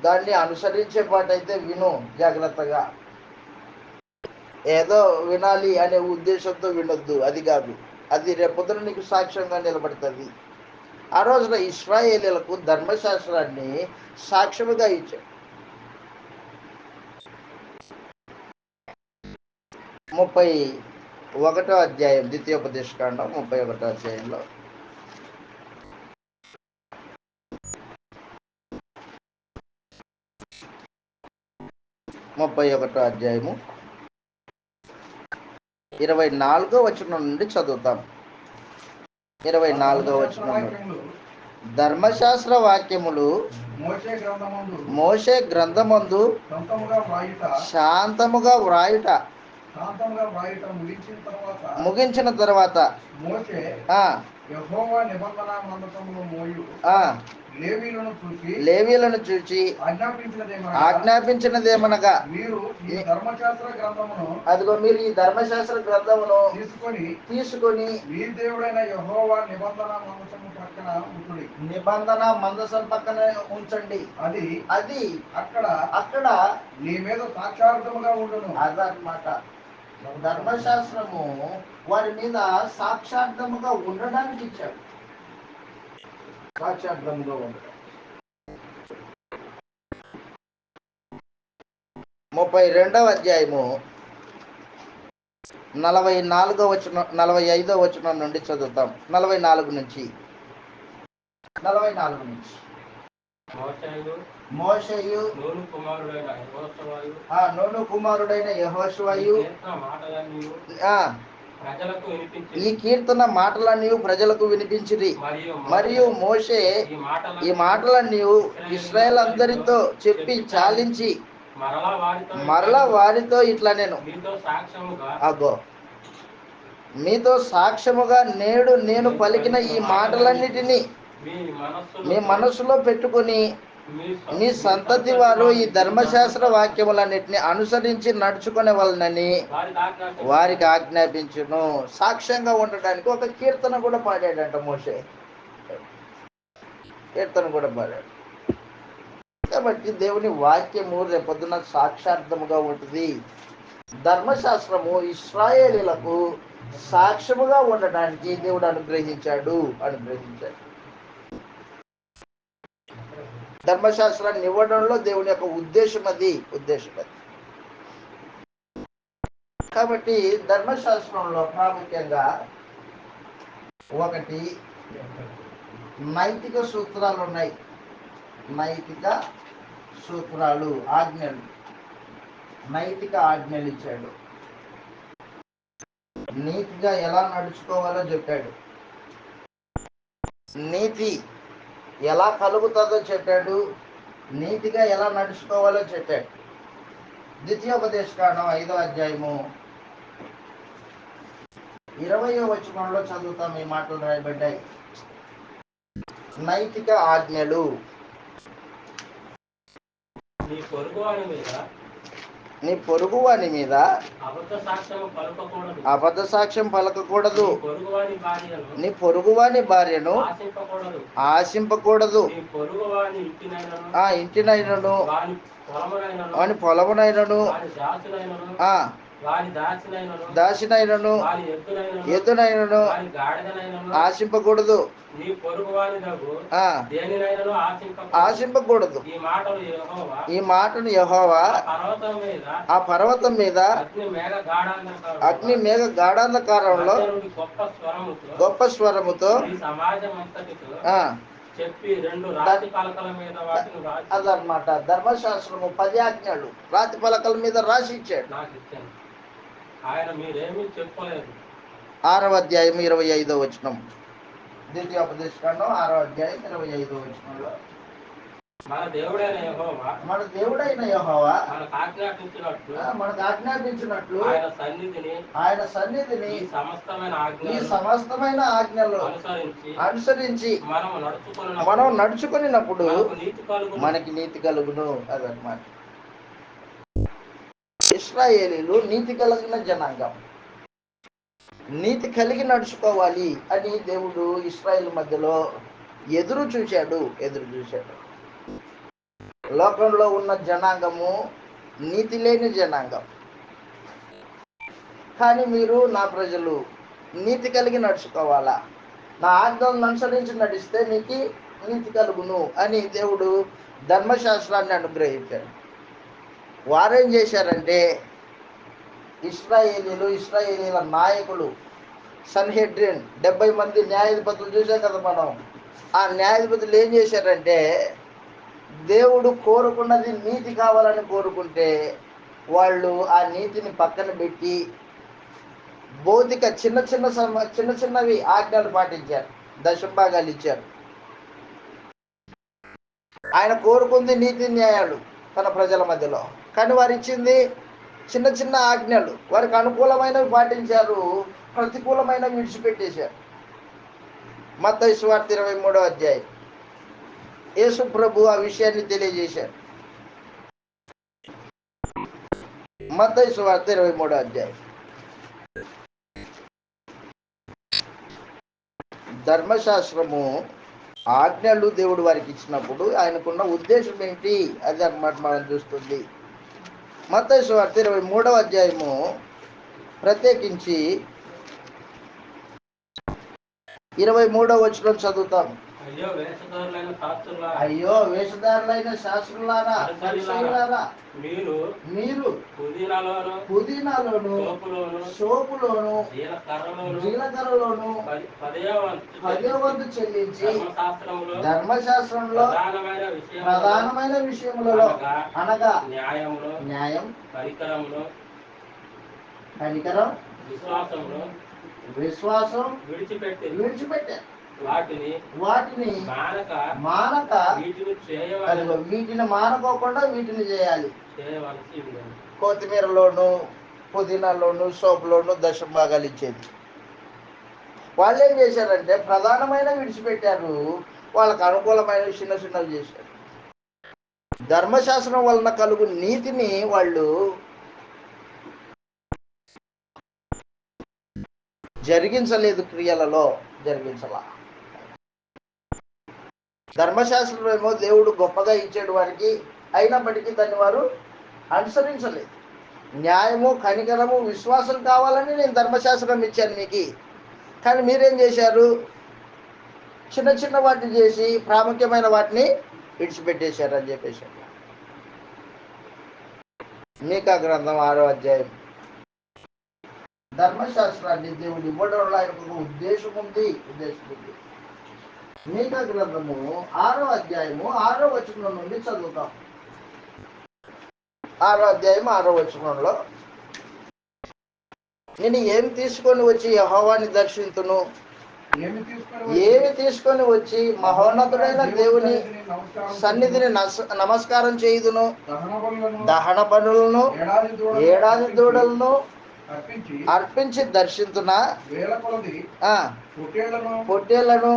దాన్ని అనుసరించే పాటైతే విను జాగ్రత్తగా. ఏదో వినాలి అనే ఉద్దేశంతో వినొద్దు, అది కాదు. అది రేపొద్దున నీకు సాక్ష్యంగా నిలబడుతుంది. ఆ రోజున ఇశ్రాయేలీయులకు ధర్మశాస్త్రాన్ని సాక్ష్యముగా ఇచ్చాడు. 31వ అధ్యాయం ద్వితీయోపదేశకాండం 31వ అధ్యాయంలో 31వ అధ్యాయము 24వ వచనం నుండి చదువుతాం. 24వ వచనం నుండి. ధర్మశాస్త్ర వాక్యములు మోషే గ్రంథమందు శాంతముగా వ్రాయుట ముగించిన తర్వాత యెహోవా నిబంధన మందసమును మోయు ఆ లేవీయులను చూచి ఆజ్ఞాపించినదేమనగా మీరు ఈ ధర్మశాస్త్ర గ్రంథమును అదిగో మీరు ఈ ధర్మశాస్త్ర గ్రంథమును తీసుకొని మీ మీ దేవుడైన యెహోవా నిబంధన మందసము ప్రక్కన ఉంచుడి. నిబంధన మందసం పక్కన ఉంచండి. అది అది అక్కడ అక్కడ నీ మీద సాక్షార్థముగా ఉండును. అదనమాట. ధర్మశాస్త్రము వారి మీద సాక్షార్థముగా ఉండడానికి ఇచ్చాడు. సాక్షార్థముగా ఉండడం. 32వ అధ్యాయము 45వ వచనం నుండి చదువుతాం. 44 నుంచి మోషేయు నూను కుమారుడైన యెహోషువయు ఈ కీర్తన మాటలన్నీ ప్రజలకు వినిపించిరి. మరియు మోషే ఈ మాటలన్నీ ఇశ్రాయేల్ అందరితో చెప్పి చాలించి మరలా వారితో ఇట్లా నేను అగో మీతో సాక్ష్యముగా నేడు నేను పలికిన ఈ మాటలన్నిటినీ మీ మనస్సులో పెట్టుకొని మీ సంతతి వారు ఈ ధర్మశాస్త్ర వాక్యములన్నిటిని అనుసరించి నడుచుకునే వాళ్ళని వారికి ఆజ్ఞాపించును. సాక్ష్యంగా ఉండడానికి ఒక కీర్తన కూడా పాడాడంట మోషే. కీర్తన కూడా పాడాడు. కాబట్టి దేవుని వాక్యము రేపొద్దున సాక్షార్థముగా ఉంటుంది. ధర్మశాస్త్రము ఇశ్రాయేలీలకు సాక్ష్యముగా ఉండడానికి దేవుడు అనుగ్రహించాడు. ధర్మశాస్త్రాన్ని ఇవ్వడంలో దేవుని యొక్క ఉద్దేశం అది. కాబట్టి ధర్మశాస్త్రంలో ప్రాముఖ్యంగా ఒకటి నైతిక సూత్రాలు ఉన్నాయి. నైతిక సూత్రాలు, ఆజ్ఞలు, నైతిక ఆజ్ఞలు ఇచ్చాడు. నీతిగా ఎలా నడుచుకోవాలో చెప్పాడు. నీతి ఎలా కలుగుతుందో చెప్పాడు. నీతిగా ఎలా నడుచుకోవాలో చెప్పాడు. ద్వితీయోపదేశకాండం 5వ అధ్యాయము 20వ వచనంలో చదువుతాం. ఈ మాటలు రాయబడ్డాయి. నైతిక ఆజ్ఞలు. నీ పొరుగువాని మీద అబద్ధ సాక్ష్యం పలకకూడదు. నీ పొరుగువాని భార్యను ఆశింపకూడదు. ఆ ఇంటినైనను వాని పొలమునైనను దాసినైనను ఎద్దునైనను ఆశింపకూడదు. ఆశింపకూడదు. ఈ మాటను యెహోవా ఆ పర్వతం మీద అగ్ని మేఘ గాఢాంధకారంలో గొప్ప స్వరముతో అదనమాట. ధర్మశాస్త్రము 10 ఆజ్ఞలు రాతి పలకల మీద రాసి ఇచ్చాడు. ఆయన మీరేమీ చెప్పలేదు. 6వ అధ్యాయం 25వ వచనం. ద్వితీయోపదేశకాండం 6వ అధ్యాయం 25వ వచనంలో మన దేవుడైన యెహోవా మనకు ఆజ్ఞాపించినట్లు ఆయన సన్నిధిని ఈ సమస్తమైన ఆజ్ఞలు అనుసరించి మనం నడుచుకున్నప్పుడు మనకి నీతి కలుగును. అదనమాట. ఇశ్రాయేలీలు నీతి కలిగిన జనాంగం. నీతి కలిగి నడుచుకోవాలి అని దేవుడు ఇశ్రాయేలు మధ్యలో ఎదురు చూశాడు. లోకంలో ఉన్న జనాంగము నీతి లేని జనాంగం. కానీ మీరు నా ప్రజలు నీతి కలిగి నడుచుకోవాలా, నా ఆజ్ఞలను అనుసరించి నడిస్తే నీకు నీతి కలుగును అని దేవుడు ధర్మశాస్త్రాన్ని అనుగ్రహించాడు. వారేం చేశారంటే ఇశ్రాయేలీల నాయకులు సన్హెడ్రిన్ 70 మంది న్యాయాధిపతులు చూసాం కదా మనం. ఆ న్యాయాధిపతులు ఏం చేశారంటే దేవుడు కోరుకున్నది నీతి కావాలని కోరుకుంటే వాళ్ళు ఆ నీతిని పక్కన పెట్టి భౌతిక చిన్నవి ఆజ్ఞలు పాటించారు. దశంభాగాలు ఇచ్చారు. ఆయన కోరుకుంది నీతి న్యాయాలు తన ప్రజల మధ్యలో, కానీ వారు ఇచ్చింది చిన్న ఆజ్ఞలు. వారికి అనుకూలమైనవి పాటించారు, ప్రతికూలమైనవి విడిచిపెట్టేశారు. మత్తయి సువార్త 23వ అధ్యాయం యేసు ప్రభు ఆ విషయాన్ని తెలియజేశారు. మత్తయి సువార్త 23వ అధ్యాయం. ధర్మశాస్త్రము ఆజ్ఞలు దేవుడు వారికి ఇచ్చినప్పుడు ఆయనకున్న ఉద్దేశం ఏంటి అది అన్నమాట మనం చూస్తుంది. మత్తయి సువార్త 23వ అధ్యాయము ప్రత్యేకించి 23వ వచనం చదువుతాం. అయ్యో వేషధారులైన శాస్త్రులారా, పరిసయ్యులారా, మీరు పుదీనాలోను సోపులోను జీలకర్రలోను 10వ వంతు చెల్లించి ధర్మశాస్త్రంలో ప్రధానమైన విషయములలో అనగా న్యాయం, కనికరం, విశ్వాసం విడిచిపెట్టారు. వాటిని మానక వీటిని మానుకోకుండా వీటిని చేయాలి. కొత్తిమీరలోను పుదీనాలోను సోపులోను దశంభాగాలు ఇచ్చేది. వాళ్ళు ఏం చేశారంటే ప్రధానమైన విడిచిపెట్టారు, వాళ్ళకు అనుకూలమైన చిన్నవి చేశారు. ధర్మశాస్త్రం వలన కలుగు నీతిని వాళ్ళు జరిగించలేదు, క్రియలలో జరిగించలా. ధర్మశాస్త్రం ఏమో దేవుడు గొప్పగా ఇచ్చాడు వారికి, అయినప్పటికీ దాన్ని వారు అనుసరించలేదు. న్యాయము, కనికరము, విశ్వాసం కావాలని నేను ధర్మశాస్త్రం ఇచ్చాను మీకు, కానీ మీరేం చేశారు? చిన్న చిన్న వాటిని చేసి ప్రాముఖ్యమైన వాటిని విడిచిపెట్టేశారు అని చెప్పేసి. మీకా గ్రంథం 6వ అధ్యాయం. ధర్మశాస్త్రాన్ని దేవుడు ఇవ్వడంలో ఆయనకు ఒక ఉద్దేశం ఉంది. మీకా గ్రంథము 6వ అధ్యాయము 6వ వచనం నుండి చదువుతాం. 6వ అధ్యాయం 6వ వచనంలో, నేను ఏమి తీసుకొని వచ్చి యెహోవాని దర్శింతును, ఏమి తీసుకొని వచ్చి మహోన్నతుడైన దేవుని సన్నిధిని నమస్కారం చేయుదును, దహన బలులను, ఏడాది దూడలను అర్పించి దర్శించునా, పొట్టేళ్లను,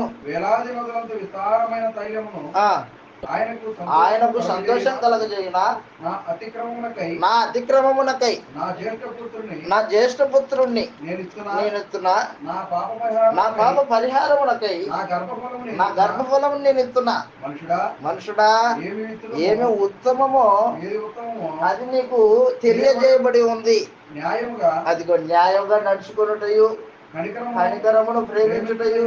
ఆయనకు సంతోషం కలగజేయునా, నా అతిక్రమమునకై నా జ్యేష్ఠ పుత్రుణ్ణి నేనెత్తునా, నా పాప పరిహారమునకై నా గర్భఫలము నేను ఎత్తున్నా. మనుషుడా, ఏమి ఉత్తమమో అది నీకు తెలియజేయబడి ఉంది. అదిగో న్యాయంగా నడుచుకున్నటయు, కనికరమును ప్రేమించుటయు,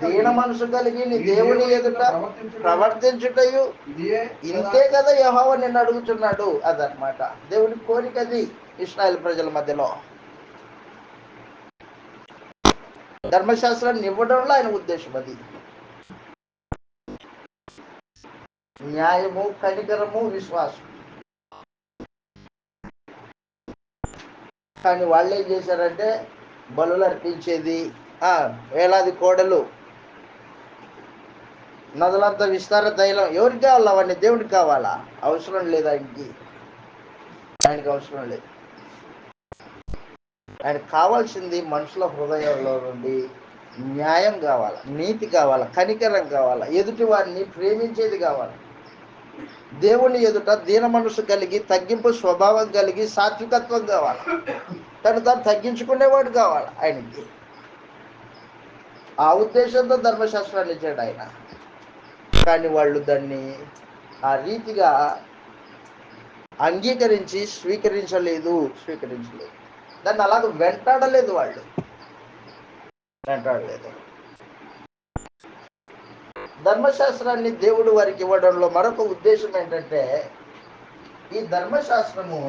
దీన మనసు కలిగి నీ దేవుని ఎదుట ప్రవర్తించుటయు, ఇంతే కదా యెహోవా నిన్ను అడుగుతున్నాడు. అదనమాట దేవుని కోరిక. అది ఇశ్రాయేల్ ప్రజల మధ్యలో ధర్మశాస్త్రాన్ని ఇవ్వడంలో ఆయన ఉద్దేశం అది. న్యాయము, కనికరము, విశ్వాసం. కానీ వాళ్ళు ఏం చేశారంటే బలులు అర్పించేది, వేలాది కోడలు, నదులంతా విస్తార తైలం. ఎవరికి కావాలా? అవన్నీ దేవుడికి కావాలా? అవసరం లేదు ఆయనకి అవసరం లేదు. ఆయనకు కావాల్సింది మనుషుల హృదయంలో నుండి న్యాయం కావాలా, నీతి కావాలా, కనికరం కావాలా, ఎదుటి వారిని ప్రేమించేది కావాలి, దేవుని ఎదుట దీన మనసు కలిగి, తగ్గింపు స్వభావం కలిగి, సాత్వికత్వం కావాలి, తను తాను తగ్గించుకునేవాడు కావాలి ఆయనకి. ఆ ఉద్దేశంతో ధర్మశాస్త్రాన్ని ఇచ్చాడు ఆయన. కానీ వాళ్ళు దాన్ని ఆ రీతిగా అంగీకరించి స్వీకరించలేదు. దాన్ని అలాగ వెంటాడలేదు. ధర్మశాస్త్రాన్ని దేవుడు వారికి ఇవ్వడంలో మరొక ఉద్దేశం ఏంటంటే, ఈ ధర్మశాస్త్రము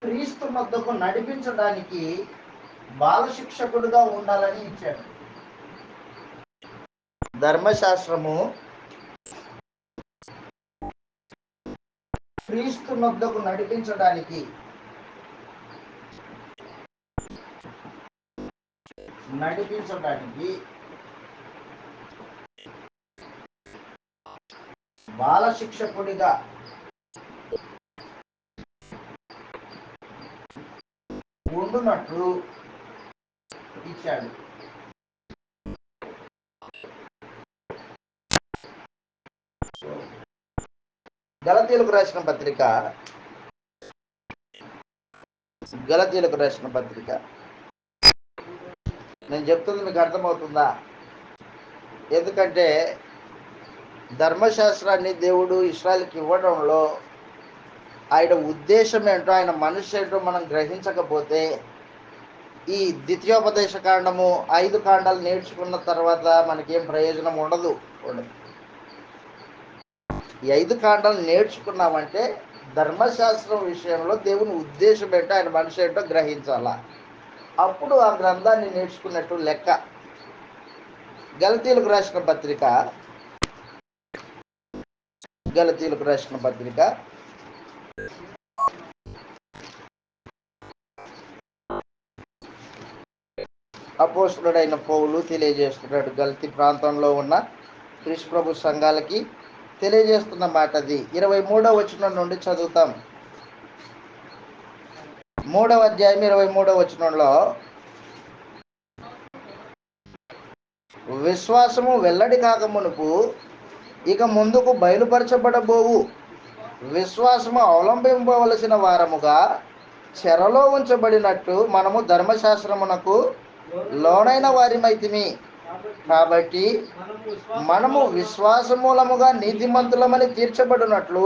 క్రీస్తు వద్దకు నడిపించడానికి బాలశిక్షకుడుగా ఉండాలని ఇచ్చాడు. ధర్మశాస్త్రము క్రీస్తు వద్దకు నడిపించడానికి బాలశిక్షకుడిగా ఉండునట్లు ఇచ్చాడు. గలతీయులకు రాసిన పత్రిక నేను చెప్తుంది మీకు అర్థమవుతుందా? ఎందుకంటే ధర్మశాస్త్రాన్ని దేవుడు ఇశ్రాయేలుకి ఇవ్వడంలో ఆయన ఉద్దేశం ఏంటో, ఆయన మనసు ఏంటో మనం గ్రహించకపోతే ఈ ద్వితీయోపదేశ కాండము 5 కాండాలు నేర్చుకున్న తర్వాత మనకేం ప్రయోజనం ఉండదు. ఈ 5 కాండాలు నేర్చుకున్నామంటే ధర్మశాస్త్రం విషయంలో దేవుని ఉద్దేశం ఏంటో, ఆయన మనసు ఏంటో గ్రహించాలా. అప్పుడు ఆ గ్రంథాన్ని నేర్చుకున్నట్టు లెక్క. గలతీయులకు రాసిన పత్రిక అపోస్తలుడైన పౌలు తెలియజేస్తున్నాడు. గలతీ ప్రాంతంలో ఉన్న క్రీస్తు ప్రభు సంఘాలకి తెలియజేస్తున్న మాట అది. 23వ వచనం నుండి చదువుతాం. 3వ అధ్యాయం 23వ వచనంలో, విశ్వాసము వెల్లడి కాకమునుపు ఇక ముందుకు బయలుపరచబడబోవు విశ్వాసము అవలంబింపవలసిన వారముగా చెరలో ఉంచబడినట్టు మనము ధర్మశాస్త్రమునకు లోనైన వారిమైతిమి. కాబట్టి మనము విశ్వాస మూలముగా నీతిమంతులమని తీర్చబడినట్లు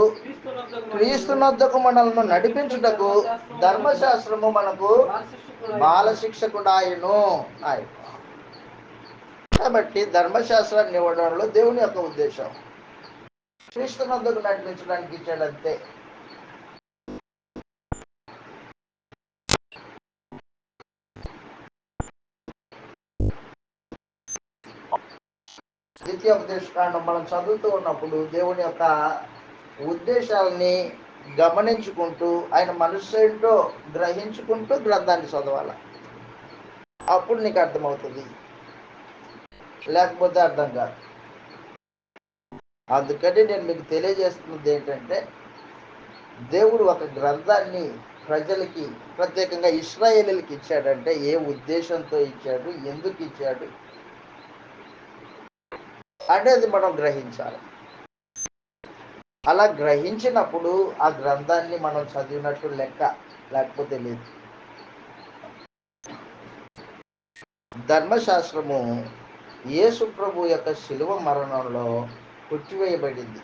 క్రీస్తునొద్దకు మనల్ని నడిపించుటకు ధర్మశాస్త్రము మనకు బాలశిక్షకుడాయను ఆయన. కాబట్టి ధర్మశాస్త్రాన్ని ఇవ్వడంలో దేవుని యొక్క ఉద్దేశం క్రీస్తునొద్దకు నడిపించడానికి ఇచ్చాడంతే. ద్వితీయోపదేశకాండం మనం చదువుతూ ఉన్నప్పుడు దేవుని యొక్క ఉద్దేశాలని గమనించుకుంటూ ఆయన మనసు ఏంటో గ్రహించుకుంటూ గ్రంథాన్ని చదవాలి. అప్పుడు నీకు అర్థమవుతుంది, లేకపోతే అర్థం కాదు. అందుకని నేను మీకు తెలియజేస్తున్నది ఏంటంటే, దేవుడు ఒక గ్రంథాన్ని ప్రజలకి, ప్రత్యేకంగా ఇశ్రాయేలీలకి ఇచ్చాడంటే ఏ ఉద్దేశంతో ఇచ్చాడు, ఎందుకు ఇచ్చాడు అనేది మనం గ్రహించాలి. అలా గ్రహించినప్పుడు ఆ గ్రంథాన్ని మనం చదివినట్టు లెక్క, లేకపోతే లేదు. ధర్మశాస్త్రము యేసు ప్రభు యొక్క శిలువ మరణంలో కొట్టివేయబడింది.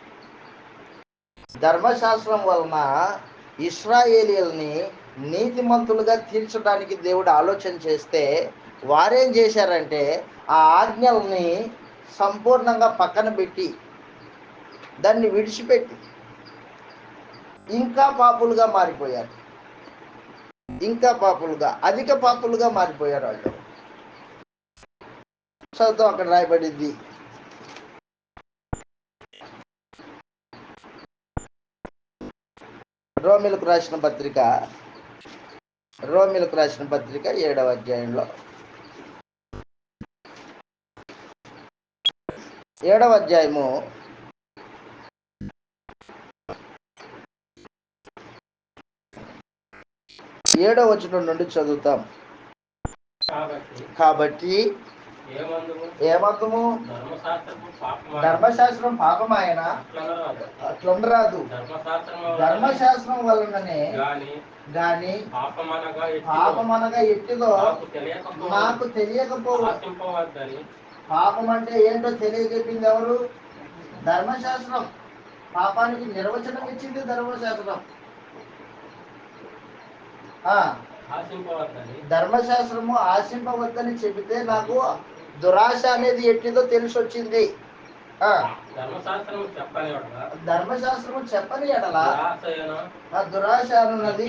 ధర్మశాస్త్రం వలన ఇశ్రాయేలీయుల్ని నీతిమంతులుగా తీర్చడానికి దేవుడు ఆలోచన చేస్తే వారేం చేశారంటే ఆ ఆజ్ఞల్ని సంపూర్ణంగా పక్కన పెట్టి దాన్ని విడిచిపెట్టి ఇంకా పాపులుగా మారిపోయారు. ఇంకా పాపులుగా, అధిక పాపులుగా మారిపోయారు వాళ్ళు. చదువు అక్కడ రాయబడింది. రోమిలకు రాసిన పత్రిక 7వ అధ్యాయంలో 7వ అధ్యాయము 7వ వచనం నుండి చదువుతాం. కాబట్టి ఏమందుము ధర్మశాస్త్రం పాపమాయన అట్లుండరాదు, ధర్మశాస్త్రం వలననే గాని పాపమనగా ఎట్టిదో నాకు తెలియకపోవు. పాపం అంటే ఏంటో తెలియజెప్పింది ఎవరు? ధర్మశాస్త్రం. పాపానికి నిర్వచనం ఇచ్చింది ధర్మశాస్త్రం. ధర్మశాస్త్రము ఆశింపవద్దని చెబితే నాకు దురాశ అనేది ఎట్టిదో తెలిసి వచ్చింది. ధర్మశాస్త్రము చెప్పని ఎడల ఆ దురాశ అన్నది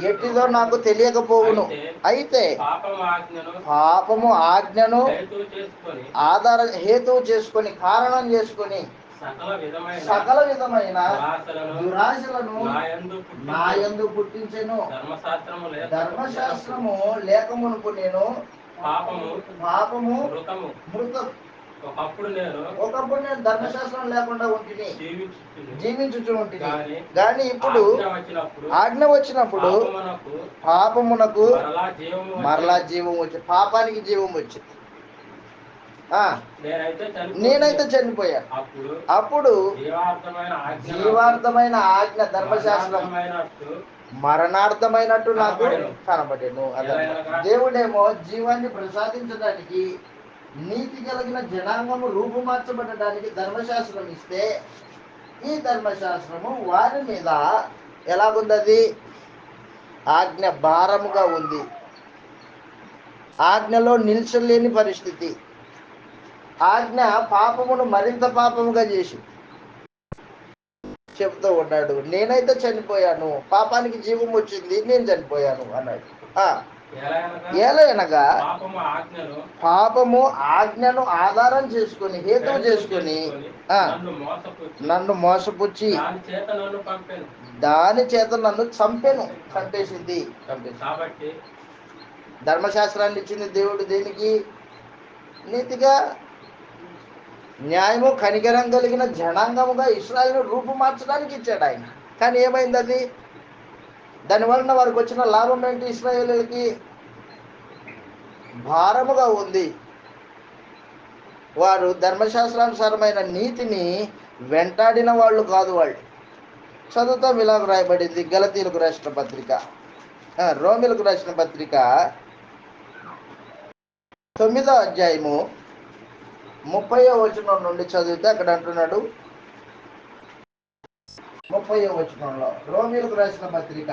ఎట్టిదో నాకు తెలియకపోవును. అయితే పాపము ఆజ్ఞను హేతువు చేసుకొని, కారణం చేసుకొని సకల విధమైన దురాశలను నా యందు పుట్టించెను. ధర్మశాస్త్రము లేకమునుపు నేను పాపము మృతం. ఒకప్పుడు నేను ధర్మశాస్త్రం లేకుండా ఉంటుంది, జీవించుచు ఉంటుంది. కానీ ఇప్పుడు ఆజ్ఞ వచ్చినప్పుడు పాపమునకు మరలా జీవం వచ్చి, పాపానికి జీవం వచ్చింది. నేనైతే చనిపోయాను. అప్పుడు జీవార్థమైన ఆజ్ఞ ధర్మశాస్త్రం మరణార్థమైనట్టు నాకు కనబడేను. దేవుడేమో జీవాన్ని ప్రసాదించడానికి, నీతి కలిగిన జనాంగము రూపుమార్చబడడానికి ధర్మశాస్త్రం ఇస్తే, ఈ ధర్మశాస్త్రము వారి మీద ఎలాగుంది? ఆజ్ఞ భారముగా ఉంది. ఆజ్ఞలో నిల్చలేని పరిస్థితి. ఆజ్ఞ పాపమును మరింత పాపముగా చేసి చెప్తూ ఉన్నాడు, నేనైతే చనిపోయాను, పాపానికి జీవం వచ్చింది, నేను చనిపోయాను అన్నాడు. ఏలయనగా పాపము ఆజ్ఞను ఆధారం చేసుకొని, హేతువు చేసుకొని నన్ను మోసపుచ్చి దాని చేత నన్ను చంపేసింది. ధర్మశాస్త్రాన్ని ఇచ్చింది దేవుడు దేనికి? నీతిగా, న్యాయము, కనికరం కలిగిన జనాంగముగా ఇశ్రాయేలు రూపుమార్చడానికి ఇచ్చాడు ఆయన. కానీ ఏమైంది అది? దానివలన వారికి వచ్చిన లాభం ఏంటి? ఇశ్రాయేలుకి భారముగా ఉంది. వారు ధర్మశాస్త్రానుసారమైన నీతిని వెంటాడిన వాళ్ళు కాదు. వాళ్ళు చదువుతాం, ఇలాగ రాయబడింది. గలతీయులకు రాసిన పత్రిక, రోమిలకు రాసిన పత్రిక 9వ అధ్యాయము 30వ వచనం నుండి చదివితే అక్కడ అంటున్నాడు, 30వ వచనంలో రోమీయులకు రాసిన పత్రిక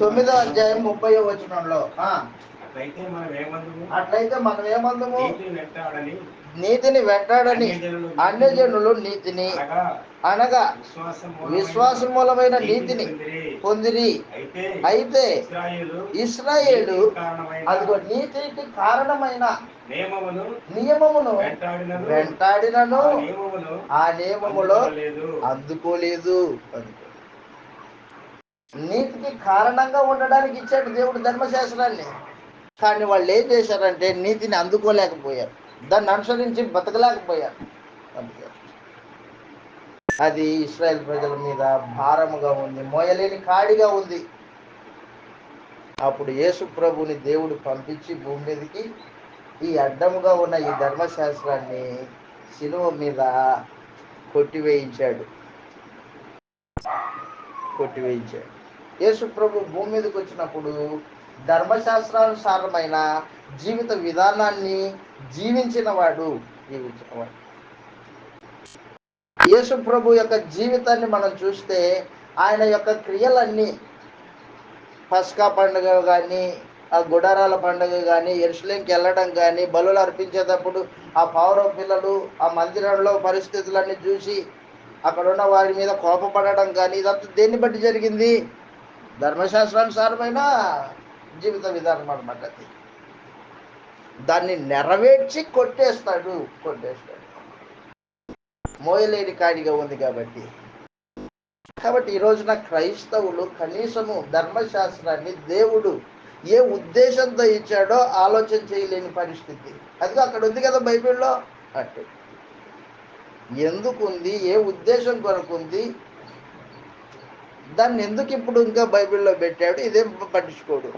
9వ అధ్యాయం 30వ వచనంలో అట్లయితే మనం ఏమందుము, నీతిని వెంటాడని అన్యజనులు నీతిని అనగా విశ్వాసం మూలమైన నీతిని పొందిరి. అయితే ఇశ్రాయేలు అదిగో నీతికి కారణమైన నియమమును వెంటాడినను ఆ నియమములో అందుకోలేదు. నీతికి కారణంగా ఉండడానికి ఇచ్చాడు దేవుడు ధర్మశాస్త్రాన్ని. కానీ వాళ్ళు ఏం చేశారంటే నీతిని అందుకోలేకపోయారు, దాన్ని అనుసరించి బతకలేకపోయారు. అది ఇశ్రాయేల్ ప్రజల మీద భారముగా ఉంది, మోయలేని కాడిగా ఉంది. అప్పుడు యేసు ప్రభుని దేవుడు పంపించి భూమి మీదకి ఈ అడ్డముగా ఉన్న ఈ ధర్మశాస్త్రాన్ని శిలువ మీద కొట్టివేయించాడు. యేసు ప్రభు భూమి మీదకి వచ్చినప్పుడు ధర్మశాస్త్రానుసారమైన జీవిత విధానాన్ని జీవించినవాడు. యేసు ప్రభు యొక్క జీవితాన్ని మనం చూస్తే ఆయన యొక్క క్రియలన్నీ, పస్కా పండుగ కానీ, ఆ గుడారాల పండుగ కానీ, యెరూషలేముకి వెళ్ళడం కానీ, బలులు అర్పించేటప్పుడు ఆ పౌరవ పిల్లలు ఆ మందిరంలో పరిస్థితులన్నీ చూసి అక్కడ ఉన్న వారి మీద కోపపడడం కానీ, ఇదంతా దేన్ని బట్టి జరిగింది? ధర్మశాస్త్రానుసారమైన జీవిత విధానం అన్నమాట. దాన్ని నెరవేర్చి కొట్టేస్తాడు. మోయలేని కాడిగా ఉంది కాబట్టి. ఈ రోజున క్రైస్తవులు కనీసము ధర్మశాస్త్రాన్ని దేవుడు ఏ ఉద్దేశంతో ఇచ్చాడో ఆలోచన చేయలేని పరిస్థితి. అది అక్కడ ఉంది కదా బైబిల్లో. అంటే ఎందుకు ఉంది, ఏ ఉద్దేశం కొరకు ఉంది, దాన్ని ఎందుకు ఇప్పుడు ఇంకా బైబిల్లో పెట్టాడు, ఇదేం పట్టించుకోడు.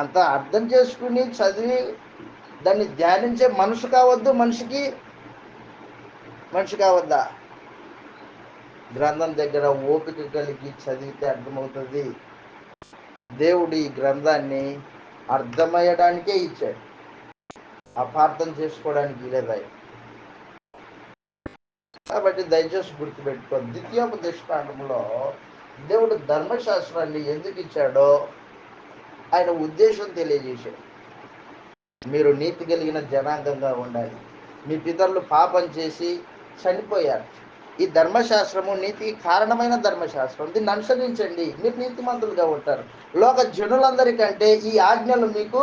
అంతా అర్థం చేసుకుని చదివి దాన్ని ధ్యానించే మనిషి కావద్దు, మనిషి కావద్దా? గ్రంథం దగ్గర ఓపిక కలిగి చదివితే అర్థమవుతుంది. దేవుడు ఈ గ్రంథాన్ని అర్థమయ్యడానికే ఇచ్చాడు, అపార్థం చేసుకోవడానికి లేదా. కాబట్టి దయచేసి గుర్తుపెట్టుకో, ద్వితీయోపదేశకాండంలో దేవుడు ధర్మశాస్త్రాన్ని ఎందుకు ఇచ్చాడో ఆయన ఉద్దేశం తెలియజేశాడు. మీరు నీతి కలిగిన జనాంగంగా ఉండాలి. మీ పితరులు పాపం చేసి చనిపోయారు. ఈ ధర్మశాస్త్రము నీతికి కారణమైన ధర్మశాస్త్రం, దీన్ని అనుసరించండి, మీరు నీతిమంతులుగా ఉంటారు. లోక జనులందరికంటే ఈ ఆజ్ఞలు మీకు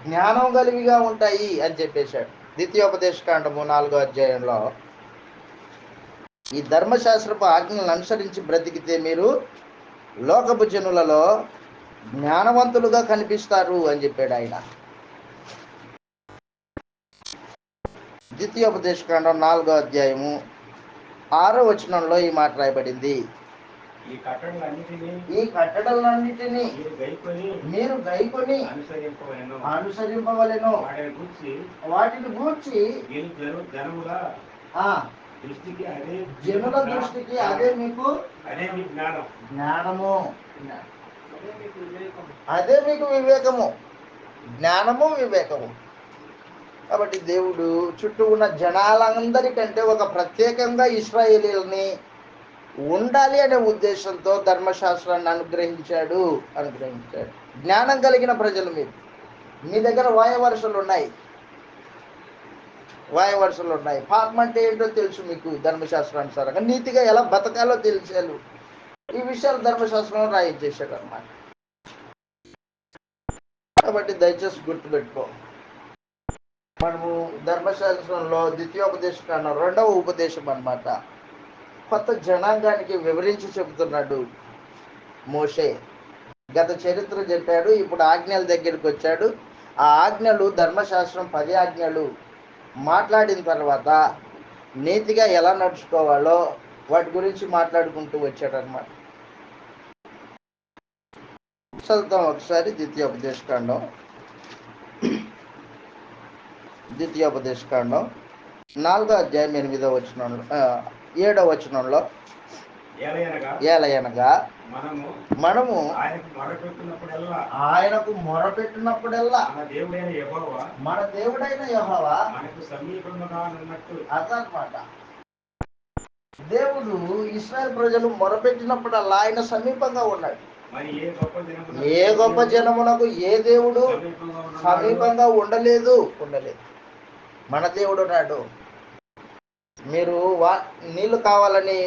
జ్ఞానం కలిగిగా ఉంటాయి అని చెప్పేశాడు. ద్వితీయోపదేశకాండము 4వ అధ్యాయంలో ఈ ధర్మశాస్త్రపు ఆజ్ఞలను అనుసరించి బ్రతికితే మీరు లోకపు జనులలో జ్ఞానవంతులుగా కనిపిస్తారు అని చెప్పాడు ఆయన. ద్వితీయోపదేశకాండం 4వ అధ్యాయము 6వ వచనంలో ఈ మాట రాయబడింది. ఈ కట్టడలన్నిటినీ మీరు గైకొని అనుసరింపవలెను. వాటిని గూర్చి జనుల దృష్టికి అదే మీకు జ్ఞానము, అదే మీకు వివేకము. జ్ఞానము, వివేకము. కాబట్టి దేవుడు చుట్టూ ఉన్న జనాలందరికంటే ఒక ప్రత్యేకంగా ఇశ్రాయేలీయుల్ని ఉండాలి అనే ఉద్దేశంతో ధర్మశాస్త్రాన్ని అనుగ్రహించాడు. జ్ఞానం కలిగిన ప్రజలు మీ దగ్గర వాయవరుసలు ఉన్నాయి. పాపం అంటే ఏంటో తెలుసు మీకు ధర్మశాస్త్రానుసారంగా. నీతిగా ఎలా బతకాలో తెలిసారు. ఈ విషయాలు ధర్మశాస్త్రంలో రాయించేశాడు అన్నమాట. కాబట్టి దయచేసి గుర్తుపెట్టుకో, మనము ధర్మశాస్త్రంలో ద్వితీయోపదేశకాండం 2వ ఉపదేశం అన్నమాట. కొత్త జనాంగానికి వివరించి చెబుతున్నాడు మోషే. గత చరిత్ర చెప్పాడు, ఇప్పుడు ఆజ్ఞల దగ్గరికి వచ్చాడు. ఆ ఆజ్ఞలు, ధర్మశాస్త్రం 10 ఆజ్ఞలు మాట్లాడిన తర్వాత నీతిగా ఎలా నడుచుకోవాలో వాటి గురించి మాట్లాడుకుంటూ వచ్చాడు అన్నమాట. చదువుతాం ఒకసారి ద్వితీయోపదేశకాండం 4వ అధ్యాయం 7వ వచనంలో ఏలయనగా మనము ఆయనకు మొరపెట్టినప్పుడల్లా మన దేవుడైన యెహోవా అదనమాట. దేవుడు ఇశ్రాయేలు ప్రజలు మొరపెట్టినప్పుడల్లా ఆయన సమీపంగా ఉన్నాడు. ఏ గొప్ప జనమునకు ఏ దేవుడు సమీపంగా ఉండలేదు. మన దేవుడు ఉన్నాడు. మీరు నీళ్లు కావాలని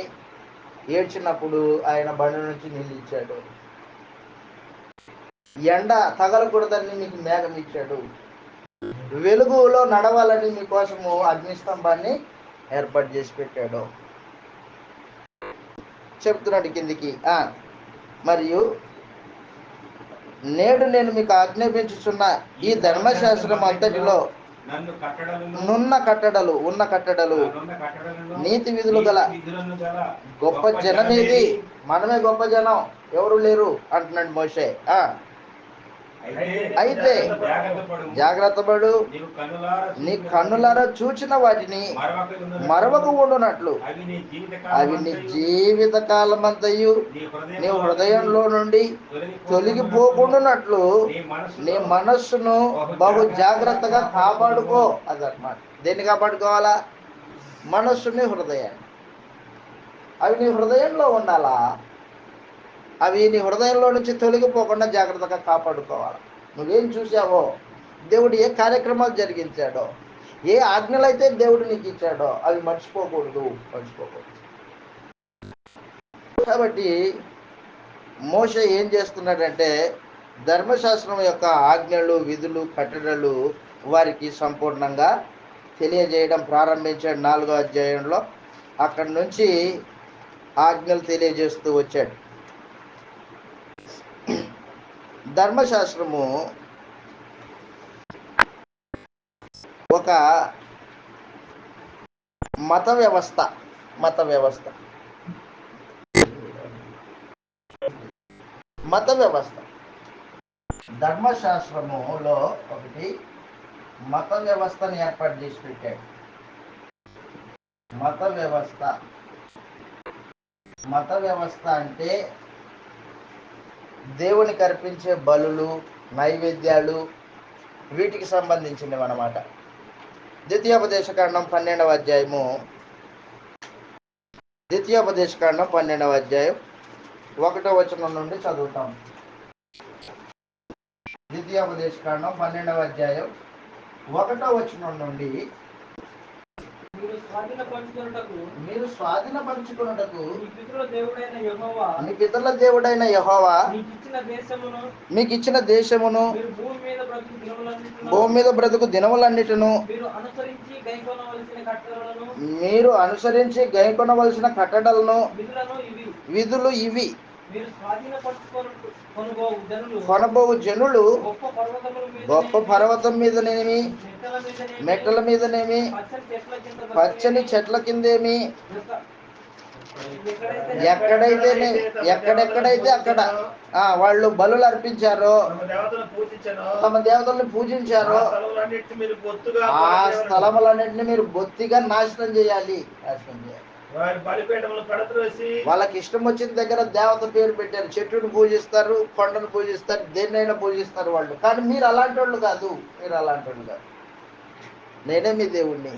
ఏడ్చినప్పుడు ఆయన బండి నుంచి నీళ్ళు ఇచ్చాడు. ఎండ తగలకూడదని మీకు మేఘం ఇచ్చాడు. వెలుగులో నడవాలని మీకోసము అగ్నిస్తంభాన్ని ఏర్పాటు చేసి పెట్టాడు. చెప్తున్నాడు కిందికి, మరియు నేడు నేను మీకు ఆజ్ఞాపించుచున్న ఈ ధర్మశాస్త్రం అంతటిలో ఉన్న కట్టడలు నీతి విధులు గల గొప్ప జనమేది. మనమే గొప్ప జనం, ఎవరు లేరు అంటున్నాడు మోషే. అయితే జాగ్రత్త పడు, నీ కన్నులారా చూచిన వాటిని మరవక ఉండునట్లు అవి నీ జీవిత కాలమంతయు నీ హృదయంలో నుండి తొలగిపోకుండానట్లు నీ మనస్సును బహు జాగ్రత్తగా కాపాడుకో. అదన్నమాట. దేన్ని కాపాడుకోవాలా? మనస్సుని, హృదయాన్ని. అవి నీ హృదయంలో ఉండాలా. అవి నీ హృదయంలో నుంచి తొలగిపోకుండా జాగ్రత్తగా కాపాడుకోవాలి. నువ్వేం చూసావో, దేవుడు ఏ కార్యక్రమాలు జరిగించాడో, ఏ ఆజ్ఞలైతే దేవుడు నీకు ఇచ్చాడో అవి మర్చిపోకూడదు. కాబట్టి మోషే ఏం చేస్తున్నాడంటే ధర్మశాస్త్రం యొక్క ఆజ్ఞలు, విధులు, కట్టడలు వారికి సంపూర్ణంగా తెలియజేయడం ప్రారంభించాడు 4వ అధ్యాయంలో. అక్కడి నుంచి ఆజ్ఞలు తెలియజేస్తూ వచ్చాడు. ధర్మశాస్త్రము ఒక మత వ్యవస్థ. ధర్మశాస్త్రములో ఒకటి మత వ్యవస్థను ఏర్పాటు చేసి పెట్టాడు. మత వ్యవస్థ అంటే దేవునికి అర్పించే బలులు, నైవేద్యాలు, వీటికి సంబంధించినవి అన్నమాట. ద్వితీయోపదేశకాండం 12వ అధ్యాయం 1వ వచనం నుండి చదువుతాం. ద్వితీయోపదేశకాండం 12వ అధ్యాయం 1వ వచనం నుండి, మీరు స్వాధీనపరచుకొనుటకు మీ పితరుల దేవుడైన యెహోవా మీకు ఇచ్చిన దేశమును భూమి మీద బ్రతుకు దినములన్నిటిను మీరు అనుసరించి గైకొనవలసిన కట్టడలను, విధులు ఇవి. కొనబోవు జనులు గొప్ప పర్వతం మీదనేమి, మెట్టల మీదనేమి, పచ్చని చెట్ల కిందేమి, ఎక్కడెక్కడైతే అక్కడ వాళ్ళు బలులు అర్పించారో, తమ దేవతలను పూజించారో ఆ స్థలములన్నింటినీ మీరు బొత్తిగా నాశనం చేయాలి. వాళ్ళకి ఇష్టం వచ్చిన దగ్గర దేవత పేరు పెట్టారు. చెట్టును పూజిస్తారు, కొండను పూజిస్తారు, దేన్నైనా పూజిస్తారు వాళ్ళు. కానీ మీరు అలాంటి వాళ్ళు కాదు. నేనే మీ దేవుణ్ణి,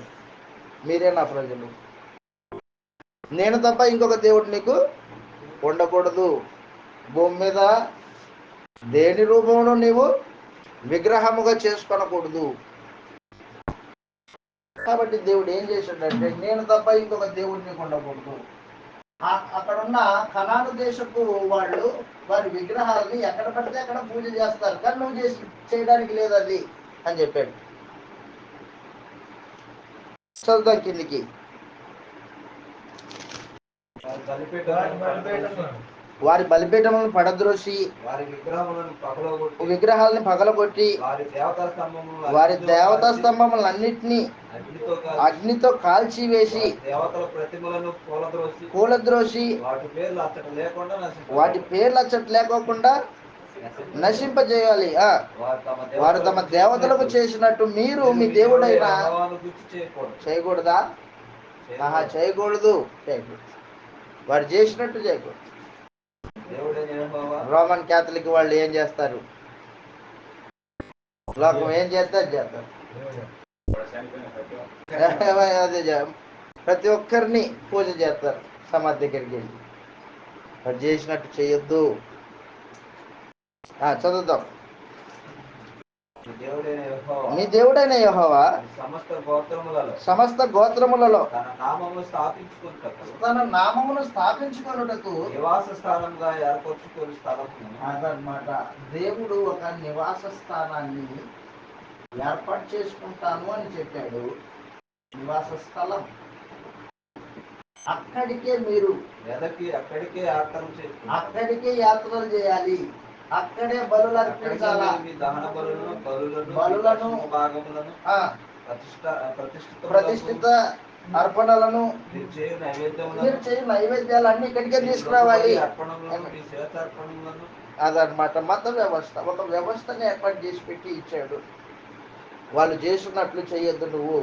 మీరే నా ప్రజలు. నేను తప్ప ఇంకొక దేవుడు నీకు ఉండకూడదు. భూమి మీద దేని రూపంలో నీవు విగ్రహముగా చేసుకొనకూడదు. కాబట్టి దేవుడు ఏం చేశాడంటే నేను తప్ప ఇంకొక దేవుడు నీకు ఉండకూడదు. అక్కడున్న కనాను దేశపు వాళ్ళు వారి విగ్రహాలని ఎక్కడ పడితే అక్కడ పూజ చేస్తారు, కానీ నువ్వు చేయడానికి లేదు అది అని చెప్పాడు. చదువుతాం కిందికి. వారి బలిపీఠములను పడద్రోసి విగ్రహాలను పగలగొట్టి వారి దేవతా స్తంభములన్నిటినీ అగ్నితో కాల్చివేసి కూలద్రోసి వాటి పేర్లు అచ్చట లేకోకుండా నశింపజేయాలి. వారు తమ దేవతలకు చేసినట్టు మీరు మీ దేవుడైన చేయకూడదా? చేయకూడదు. వాడు చేసినట్టు చేయకూడదు. రోమన్ క్యాథలిక్ వాళ్ళు ఏం చేస్తారు? లోకం ఏం చేస్తే అది చేస్తారు. అదే ప్రతి ఒక్కరిని పూజ చేస్తారు సమాధి దగ్గరికి వెళ్ళి. వాడు చేసినట్టు చేయొద్దు. చదువుతాం. మీ దేవుడైన యెహోవా సమస్త గోత్రములలో తన నామమును స్థాపించుకొనుటకు నివాస స్థానంగా ఏర్పరచుకొని స్థలం అదనమాట. దేవుడు ఒక నివాస స్థానాన్ని ఏర్పాటు చేసుకుంటాను అని చెప్పాడు. నివాస స్థలం అక్కడికే మీరు అక్కడికే యాత్రలు చేయాలి. అక్కడే బలులు అర్పించాలా. బలులను ప్రతిష్ఠిత అర్పణలను మీరు చేయు నైవేద్యాలు అన్ని ఇక్కడికే తీసుకురావాలి. అదనమాట మత వ్యవస్థ. ఒక వ్యవస్థని ఏర్పాటు చేసి పెట్టి ఇచ్చాడు. వాళ్ళు చేస్తున్నట్లు చేయొద్దు. నువ్వు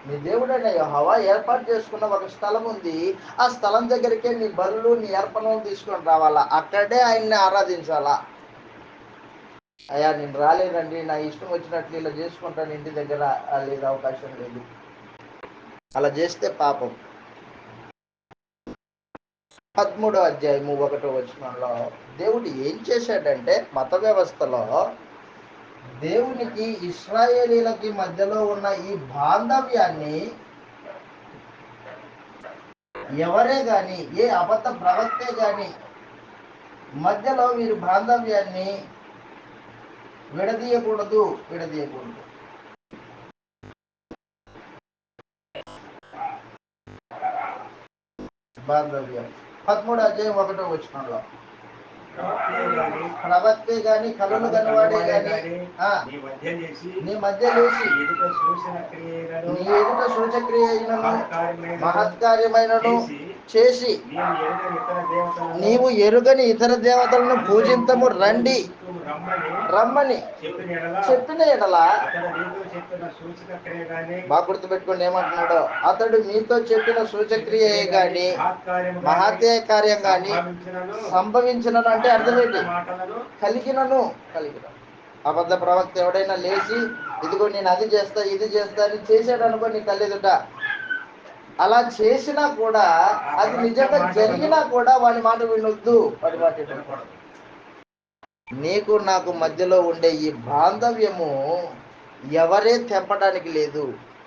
నీ దేవుడైన యెహోవా ఏర్పాటు చేసుకున్న ఒక స్థలం ఉంది. ఆ స్థలం దగ్గరికే నీ బలులు నీ అర్పణలు తీసుకొని రావాలా. అక్కడే ఆయన్ని ఆరాధించాలా. అయ్యా నేను రాలేదండి, నా ఇష్టం వచ్చినట్లు ఇలా చేసుకుంటాను ఇంటి దగ్గర, లేదు, అవకాశం లేదు. అలా చేస్తే పాపం. 13వ అధ్యాయము 1వ వచనంలో దేవుడు ఏం చేశాడంటే, మత వ్యవస్థలో దేవునికి ఇశ్రాయేలీలకి మధ్యలో ఉన్న ఈ బాంధవ్యాన్ని ఎవరే గాని, ఏ అబద్ధ ప్రవక్తే గాని మధ్యలో వీరి బాంధవ్యాన్ని విడదీయకూడదు. బాంధవ్యం 13వ అధ్యాయం 1వ వచనంలో ప్రవక్తే గాని కలలు కనవాడే గాని నీ మధ్య లేచి నీ ఎదుట సూచక్రియ మహత్కార్యమైనను చేసి నీవు ఎరుగని ఇతర దేవతలను పూజింతము రండి రమ్మని చెప్పిన ఎడల, బాగా గుర్తుపెట్టుకోండి ఏమంటున్నాడో, అతడు మీతో చెప్పిన సూచక్రియే గాని మహత్య కార్యం గాని సంభవించినను అంటే అర్థమేంటి? కలిగినను. అబద్ధ ప్రవక్త ఎవడైనా లేచి ఇదిగో నేను అది చేస్తా ఇది చేస్తా అని చేసాడు అనుకో నీ కళ్ళెదుట, అలా చేసినా కూడా అది నిజంగా జరిగినా కూడా వాడి మాట వినొద్దు. వాడి మాట వినకూడదు. నీకు నాకు మధ్యలో ఉండే ఈ బాంధవ్యము ఎవరే తెంపడానికి లేదు,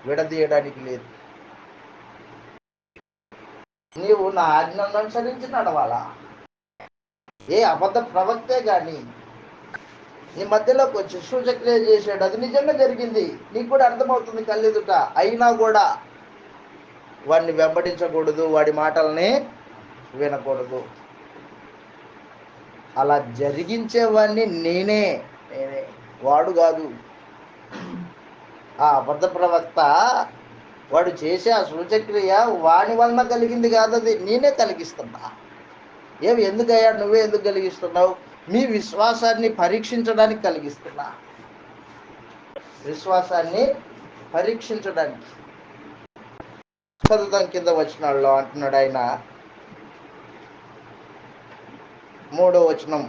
విడదీయడానికి లేదు. నీవు నా ఆజ్ఞను అనుసరించి నడవాలా. ఏ అబద్ధ ప్రవక్తే గాని నీ మధ్యలోకి వచ్చి సూచక్రియ చేశాడు, అది నిజంగా జరిగింది, నీకు కూడా అర్థమవుతుంది కళ్ళెదుట, అయినా కూడా వాడిని వెంబడించకూడదు, వాడి మాటల్ని వినకూడదు. అలా జరిగించేవాడిని నేనే, వాడు కాదు. ఆ అబద్ధ ప్రవక్త వాడు చేసే ఆ సూచక్రియ వాని వలన కలిగింది కాదు, అది నేనే కలిగిస్తున్నా. ఎందుకయ్యా నువ్వే ఎందుకు కలిగిస్తున్నావు? మీ విశ్వాసాన్ని పరీక్షించడానికి కలిగిస్తున్నా. విశ్వాసాన్ని పరీక్షించడానికి. చదువుతాం కింద వచనాల్లో అంటున్నాడు ఆయన, 3వ వచనం,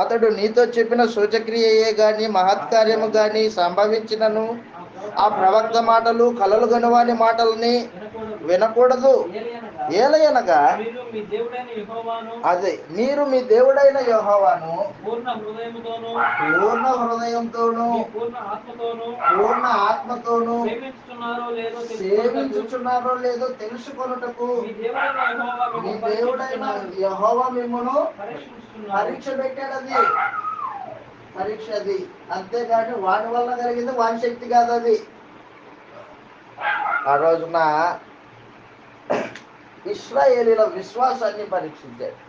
అతడు నీతో చెప్పిన సూచక్రియయే గాని మహత్కార్యము గాని సంభవించినను ఆ ప్రవక్త మాటలు కలలు గనువాని మాటల్ని వినకూడదు. ఏలయనగా అదే మీరు మీ దేవుడైన యెహోవాను పూర్ణ హృదయంతోనూ పూర్ణ ఆత్మతోనూ సేవించుచున్నారో లేదో తెలుసుకొనుటకు మీ దేవుడైన యెహోవా మిమ్మును పరీక్ష పెట్టాడు. అది పరీక్ష. అది అంతేగాని వాని వల్ల కలిగింది వాని శక్తి కాదు. అది ఆ రోజున ఇశ్రాయేలీల విశ్వాసాన్ని పరీక్షించాడు.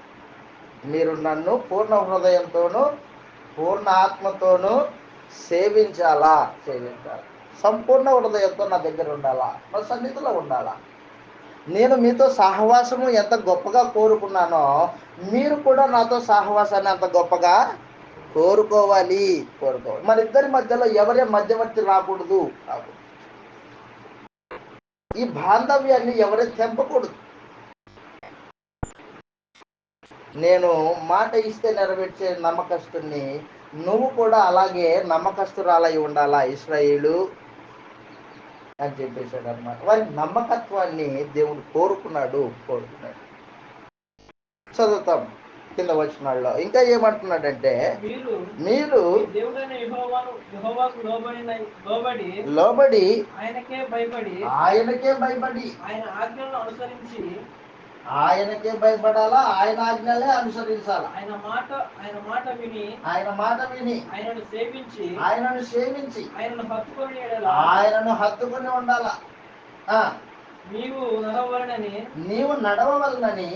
మీరు నన్ను పూర్ణ హృదయంతోనూ పూర్ణ ఆత్మతోనూ సేవించాలా. సంపూర్ణ హృదయంతో నా దగ్గర ఉండాలా, నా సన్నిధిలో ఉండాలా. నేను మీతో సహవాసము ఎంత గొప్పగా కోరుకున్నానో మీరు కూడా నాతో సహవాసాన్ని అంత గొప్పగా కోరుకోవాలి. మన ఇద్దరి మధ్యలో ఎవరే మధ్యవర్తి రాకూడదు. ఈ బాంధవ్యాన్ని ఎవరే తెంపకూడదు. నేను మాట ఇస్తే నెరవేర్చే నమ్మకస్తుని, నువ్వు కూడా అలాగే నమ్మకస్తురాలై ఉండాలా ఇశ్రాయేలు అని చెప్పేశాడు అనమాట. వారి నమ్మకత్వాన్ని దేవుడు కోరుకున్నాడు. చదువుతాం కింద వచనాల్లో ఇంకా ఏమంటున్నాడంటే, మీరు లోబడి ఆయనకే భయపడి ఆయనకే భయపడాలా, ఆయన ఆజ్ఞలే అనుసరించాలా, ఆయన మాట విని ఆయనను సేవించి ఆయనను హత్తుకొని ఉండాలా. నీవు నడవలనని నీవు నడవవలనని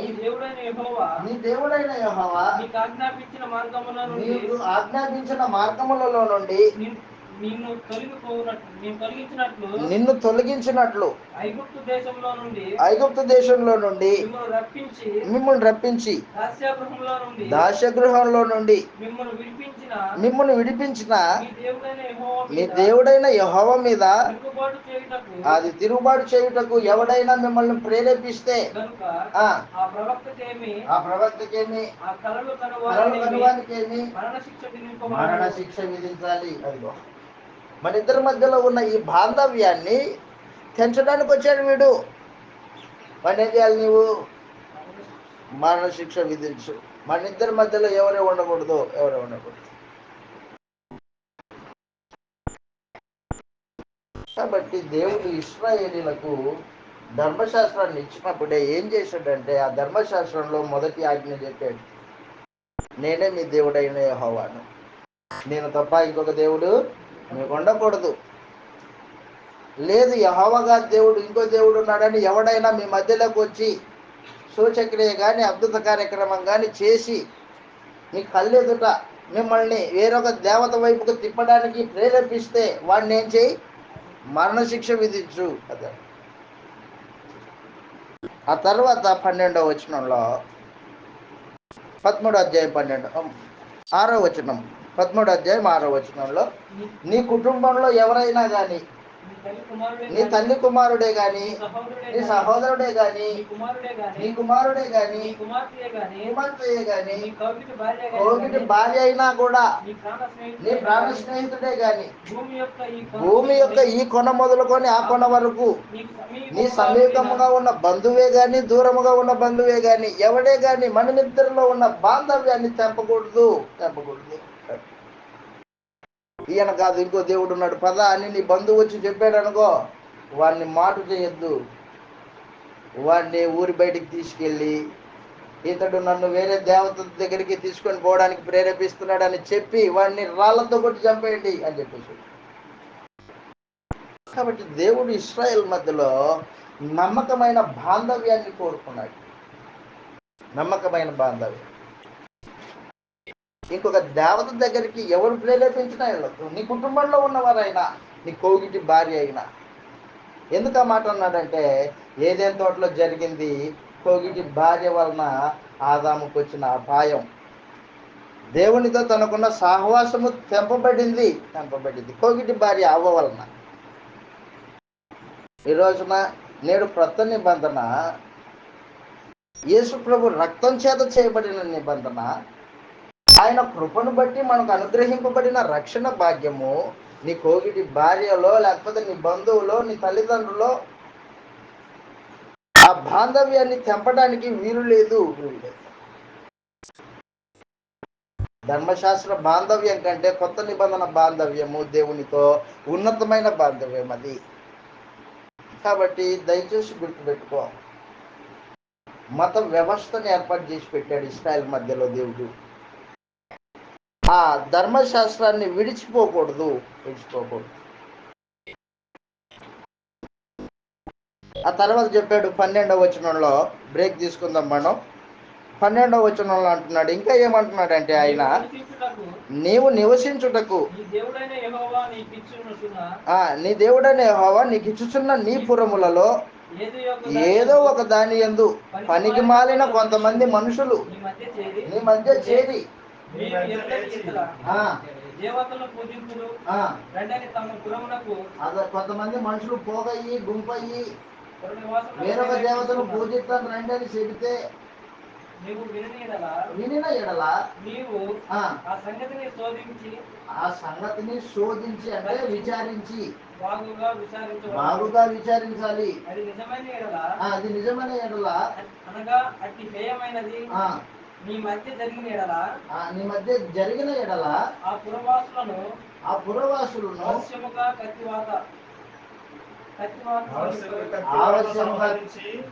నీ దేవుడైన యెహోవా నీకు ఆజ్ఞాపించిన మార్గములో నీకు ఆజ్ఞాపించిన మార్గములలో నుండి నిన్ను తొలగించినట్లు ఐగుప్తు దేశంలో నుండి మిమ్మల్ని రప్పించి దాస్యగృహంలో నుండి మిమ్మల్ని విడిపించిన మీ దేవుడైన యెహోవా మీద అది తిరుగుబాటు చేయుటకు ఎవడైనా మిమ్మల్ని ప్రేరేపిస్తే ఆ ప్రవక్తకేమి కలలు కనువానికేమి మరణ శిక్ష విధించాలి. అదిగో మన ఇద్దరి మధ్యలో ఉన్న ఈ బాంధవ్యాన్ని తెంచడానికి వచ్చాడు వీడు. వాడిని ఏం చేయాలి? నీవు మరణ శిక్ష విధించు. మన ఇద్దరి మధ్యలో ఎవరే ఉండకూడదు. కాబట్టి దేవుడు ఇశ్రాయేలీలకు ధర్మశాస్త్రాన్ని ఇచ్చినప్పుడే ఏం చేశాడంటే, ఆ ధర్మశాస్త్రంలో మొదటి ఆజ్ఞ చెప్పాడు, నేనే మీ దేవుడైన యెహోవాను, నేను తప్ప ఇంకొక దేవుడు మీకు ఉండకూడదు. లేదు యెహోవాగా దేవుడు ఇంకో దేవుడు ఉన్నాడని ఎవడైనా మీ మధ్యలోకి వచ్చి సూచక్రియ కానీ అద్భుత కార్యక్రమం కానీ చేసి మీ కళ్ళెదుట మిమ్మల్ని వేరొక దేవత వైపుకు తిప్పడానికి ప్రేరేపిస్తే వాడిని ఏం చేయి? మరణశిక్ష విధించు. అదే ఆ తర్వాత 12వ వచనంలో 13వ అధ్యాయం 6వ వచనం 13వ అధ్యాయం 6వ వచనంలో, నీ కుటుంబంలో ఎవరైనా కానీ, నీ తల్లి కుమారుడే గాని, నీ సహోదరుడే గాని, నీ కుమారుడే గాని, కుమార్తెయే గాని, కోగిటి భార్య అయినా కూడా, నీ ప్రాణ స్నేహితుడే గాని, భూమి యొక్క ఈ కొన మొదలుకొని ఆ కొన వరకు నీ సమీపముగా ఉన్న బంధువే గాని, దూరముగా ఉన్న బంధువే గాని, ఎవడే గాని మనమిద్దరిలో ఉన్న బాంధవ్యాన్ని తెంపకూడదు. ఈయన కాదు ఇంకో దేవుడు ఉన్నాడు పద అని నీ బంధువు వచ్చి చెప్పాడు అనుకో, వాడిని మాటు చేయొద్దు. వాడిని ఊరి బయటికి తీసుకెళ్ళి, ఇతడు నన్ను వేరే దేవత దగ్గరికి తీసుకొని పోవడానికి ప్రేరేపిస్తున్నాడని చెప్పి వాడిని రాళ్లతో కొట్టి చంపేయండి అని చెప్పేసి. కాబట్టి దేవుడు ఇశ్రాయేల్ మధ్యలో నమ్మకమైన బాంధవ్యాన్ని కోరుకున్నాడు. నమ్మకమైన బాంధవ్యం. ఇంకొక దేవత దగ్గరికి ఎవరు ప్రేరేపించినా వెళ్ళదు. నీ కుటుంబంలో ఉన్నవారైనా, నీ కోగిటి భార్య అయినా. ఎందుకు ఆ మాట అన్నాడంటే, ఏదైనా తోటలో జరిగింది కోగిటి భార్య వలన ఆదాముకు వచ్చిన అపాయం. దేవునితో తనకున్న సహవాసము తెంపబడింది కోగిటి భార్య అవ్వ వలన. ఈ రోజున నేడు క్రొత్త నిబంధన యేసు ప్రభు రక్తం చేత చేయబడిన నిబంధన, ఆయన కృపను బట్టి మనకు అనుగ్రహింపబడిన రక్షణ భాగ్యము నీ కోగిటి భార్యలో లేకపోతే నీ బంధువులో నీ తల్లిదండ్రులో ఆ బాంధవ్యాన్ని తెంపడానికి వీలు లేదు. ధర్మశాస్త్ర బాంధవ్యం కంటే కొత్త నిబంధన బాంధవ్యము దేవునితో ఉన్నతమైన బాంధవ్యం అది. కాబట్టి దయచేసి గుర్తుపెట్టుకో, మత వ్యవస్థను ఏర్పాటు చేసి పెట్టాడు ఇశ్రాయేల్ మధ్యలో దేవుడు. ఆ ధర్మశాస్త్రాన్ని విడిచిపోకూడదు. ఆ తర్వాత చెప్పాడు 12వ వచనంలో, బ్రేక్ తీసుకుందాం మనం. 12వ వచనంలో అంటున్నాడు, ఇంకా ఏమంటున్నాడంటే ఆయన, నీవు నివసించుటకు నీ దేవుడైన యెహోవా నీకు ఇచ్చుచున్న నీ పురములలో ఏదో ఒక దాని యందు పనికి మాలిన కొంతమంది మనుషులు నీ మధ్య చేరి కొంతమంది మనుషులు పోగయ్యి గుంపయ్యి వేరొక దేవతను పూజిస్తాను రండి అని చెబితే నీవు వినిన ఎడల నీవు ఆ, ఆ సంగతిని శోధించి ఆ సంగతిని శోధించి అంటే విచారించి బాగుగా విచారించు. బాగుగా విచారించాలి. అది నిజమైన ఎడల అది నిజమైన ఎడల అనగా అతి హేయమైనది ఆ, నీ మధ్య జరిగిన ఎడల నీ మధ్య జరిగిన ఎడల ఆ పురవాసులను ఆ పురవాసులను అవశ్యముగా కత్తివాత ఆవశ్యముగా ఆవశ్యముగా సంహరించి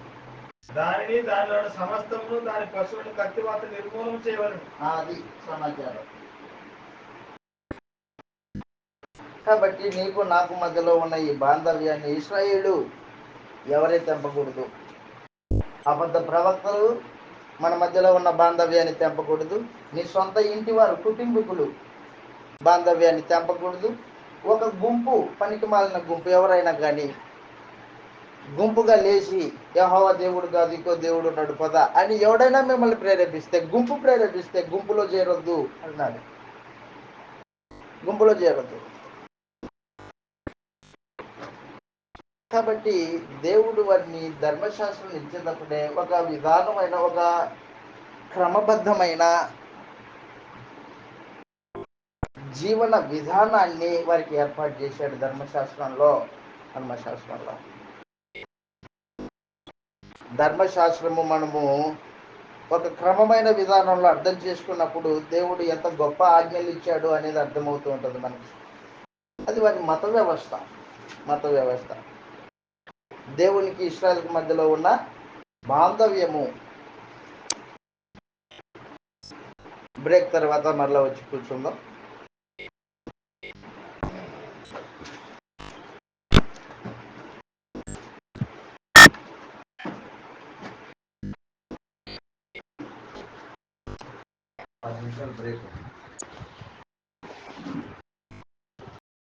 దానిని దానిలో సమస్తమును దాని పశువుని కత్తివాత నిర్మూలన చేయవలను. అది సమాచారం. కాబట్టి నీకు నాకు మధ్యలో ఉన్న ఈ బాంధవ్యాన్ని ఇశ్రాయేలు ఎవరైతే తెంపకూడదు. అబద్ధ ప్రవక్తలు మన మధ్యలో ఉన్న బాంధవ్యాన్ని తెంపకూడదు. నీ సొంత ఇంటి వారు కుటుంబీకులు బాంధవ్యాన్ని తెంపకూడదు. ఒక గుంపు పనికి మాలిన గుంపు ఎవరైనా కానీ గుంపుగా లేచి యెహోవా దేవుడు కాదు ఇంకో దేవుడు ఉన్నాడు పద అని ఎవడైనా మిమ్మల్ని ప్రేరేపిస్తే గుంపులో చేరొద్దు అన్నాడు. గుంపులో చేరొద్దు. కాబట్టి దేవుడు వారిని ధర్మశాస్త్రం ఇచ్చేటప్పుడే ఒక విధానమైన ఒక క్రమబద్ధమైన జీవన విధానాన్ని వారికి ఏర్పాటు చేశాడు ధర్మశాస్త్రంలో. ధర్మశాస్త్రము మనము ఒక క్రమమైన విధానంలో అర్థం చేసుకున్నప్పుడు దేవుడు ఎంత గొప్ప ఆజ్ఞలు ఇచ్చాడు అనేది అర్థమవుతూ ఉంటుంది మనకి. అది వారి మత వ్యవస్థ. దేవునికి ఇశ్రాయేలుకి మధ్యలో ఉన్న బాంధవ్యము. బ్రేక్ తర్వాత మరలా వచ్చి కూర్చుందాం. బ్రేక్.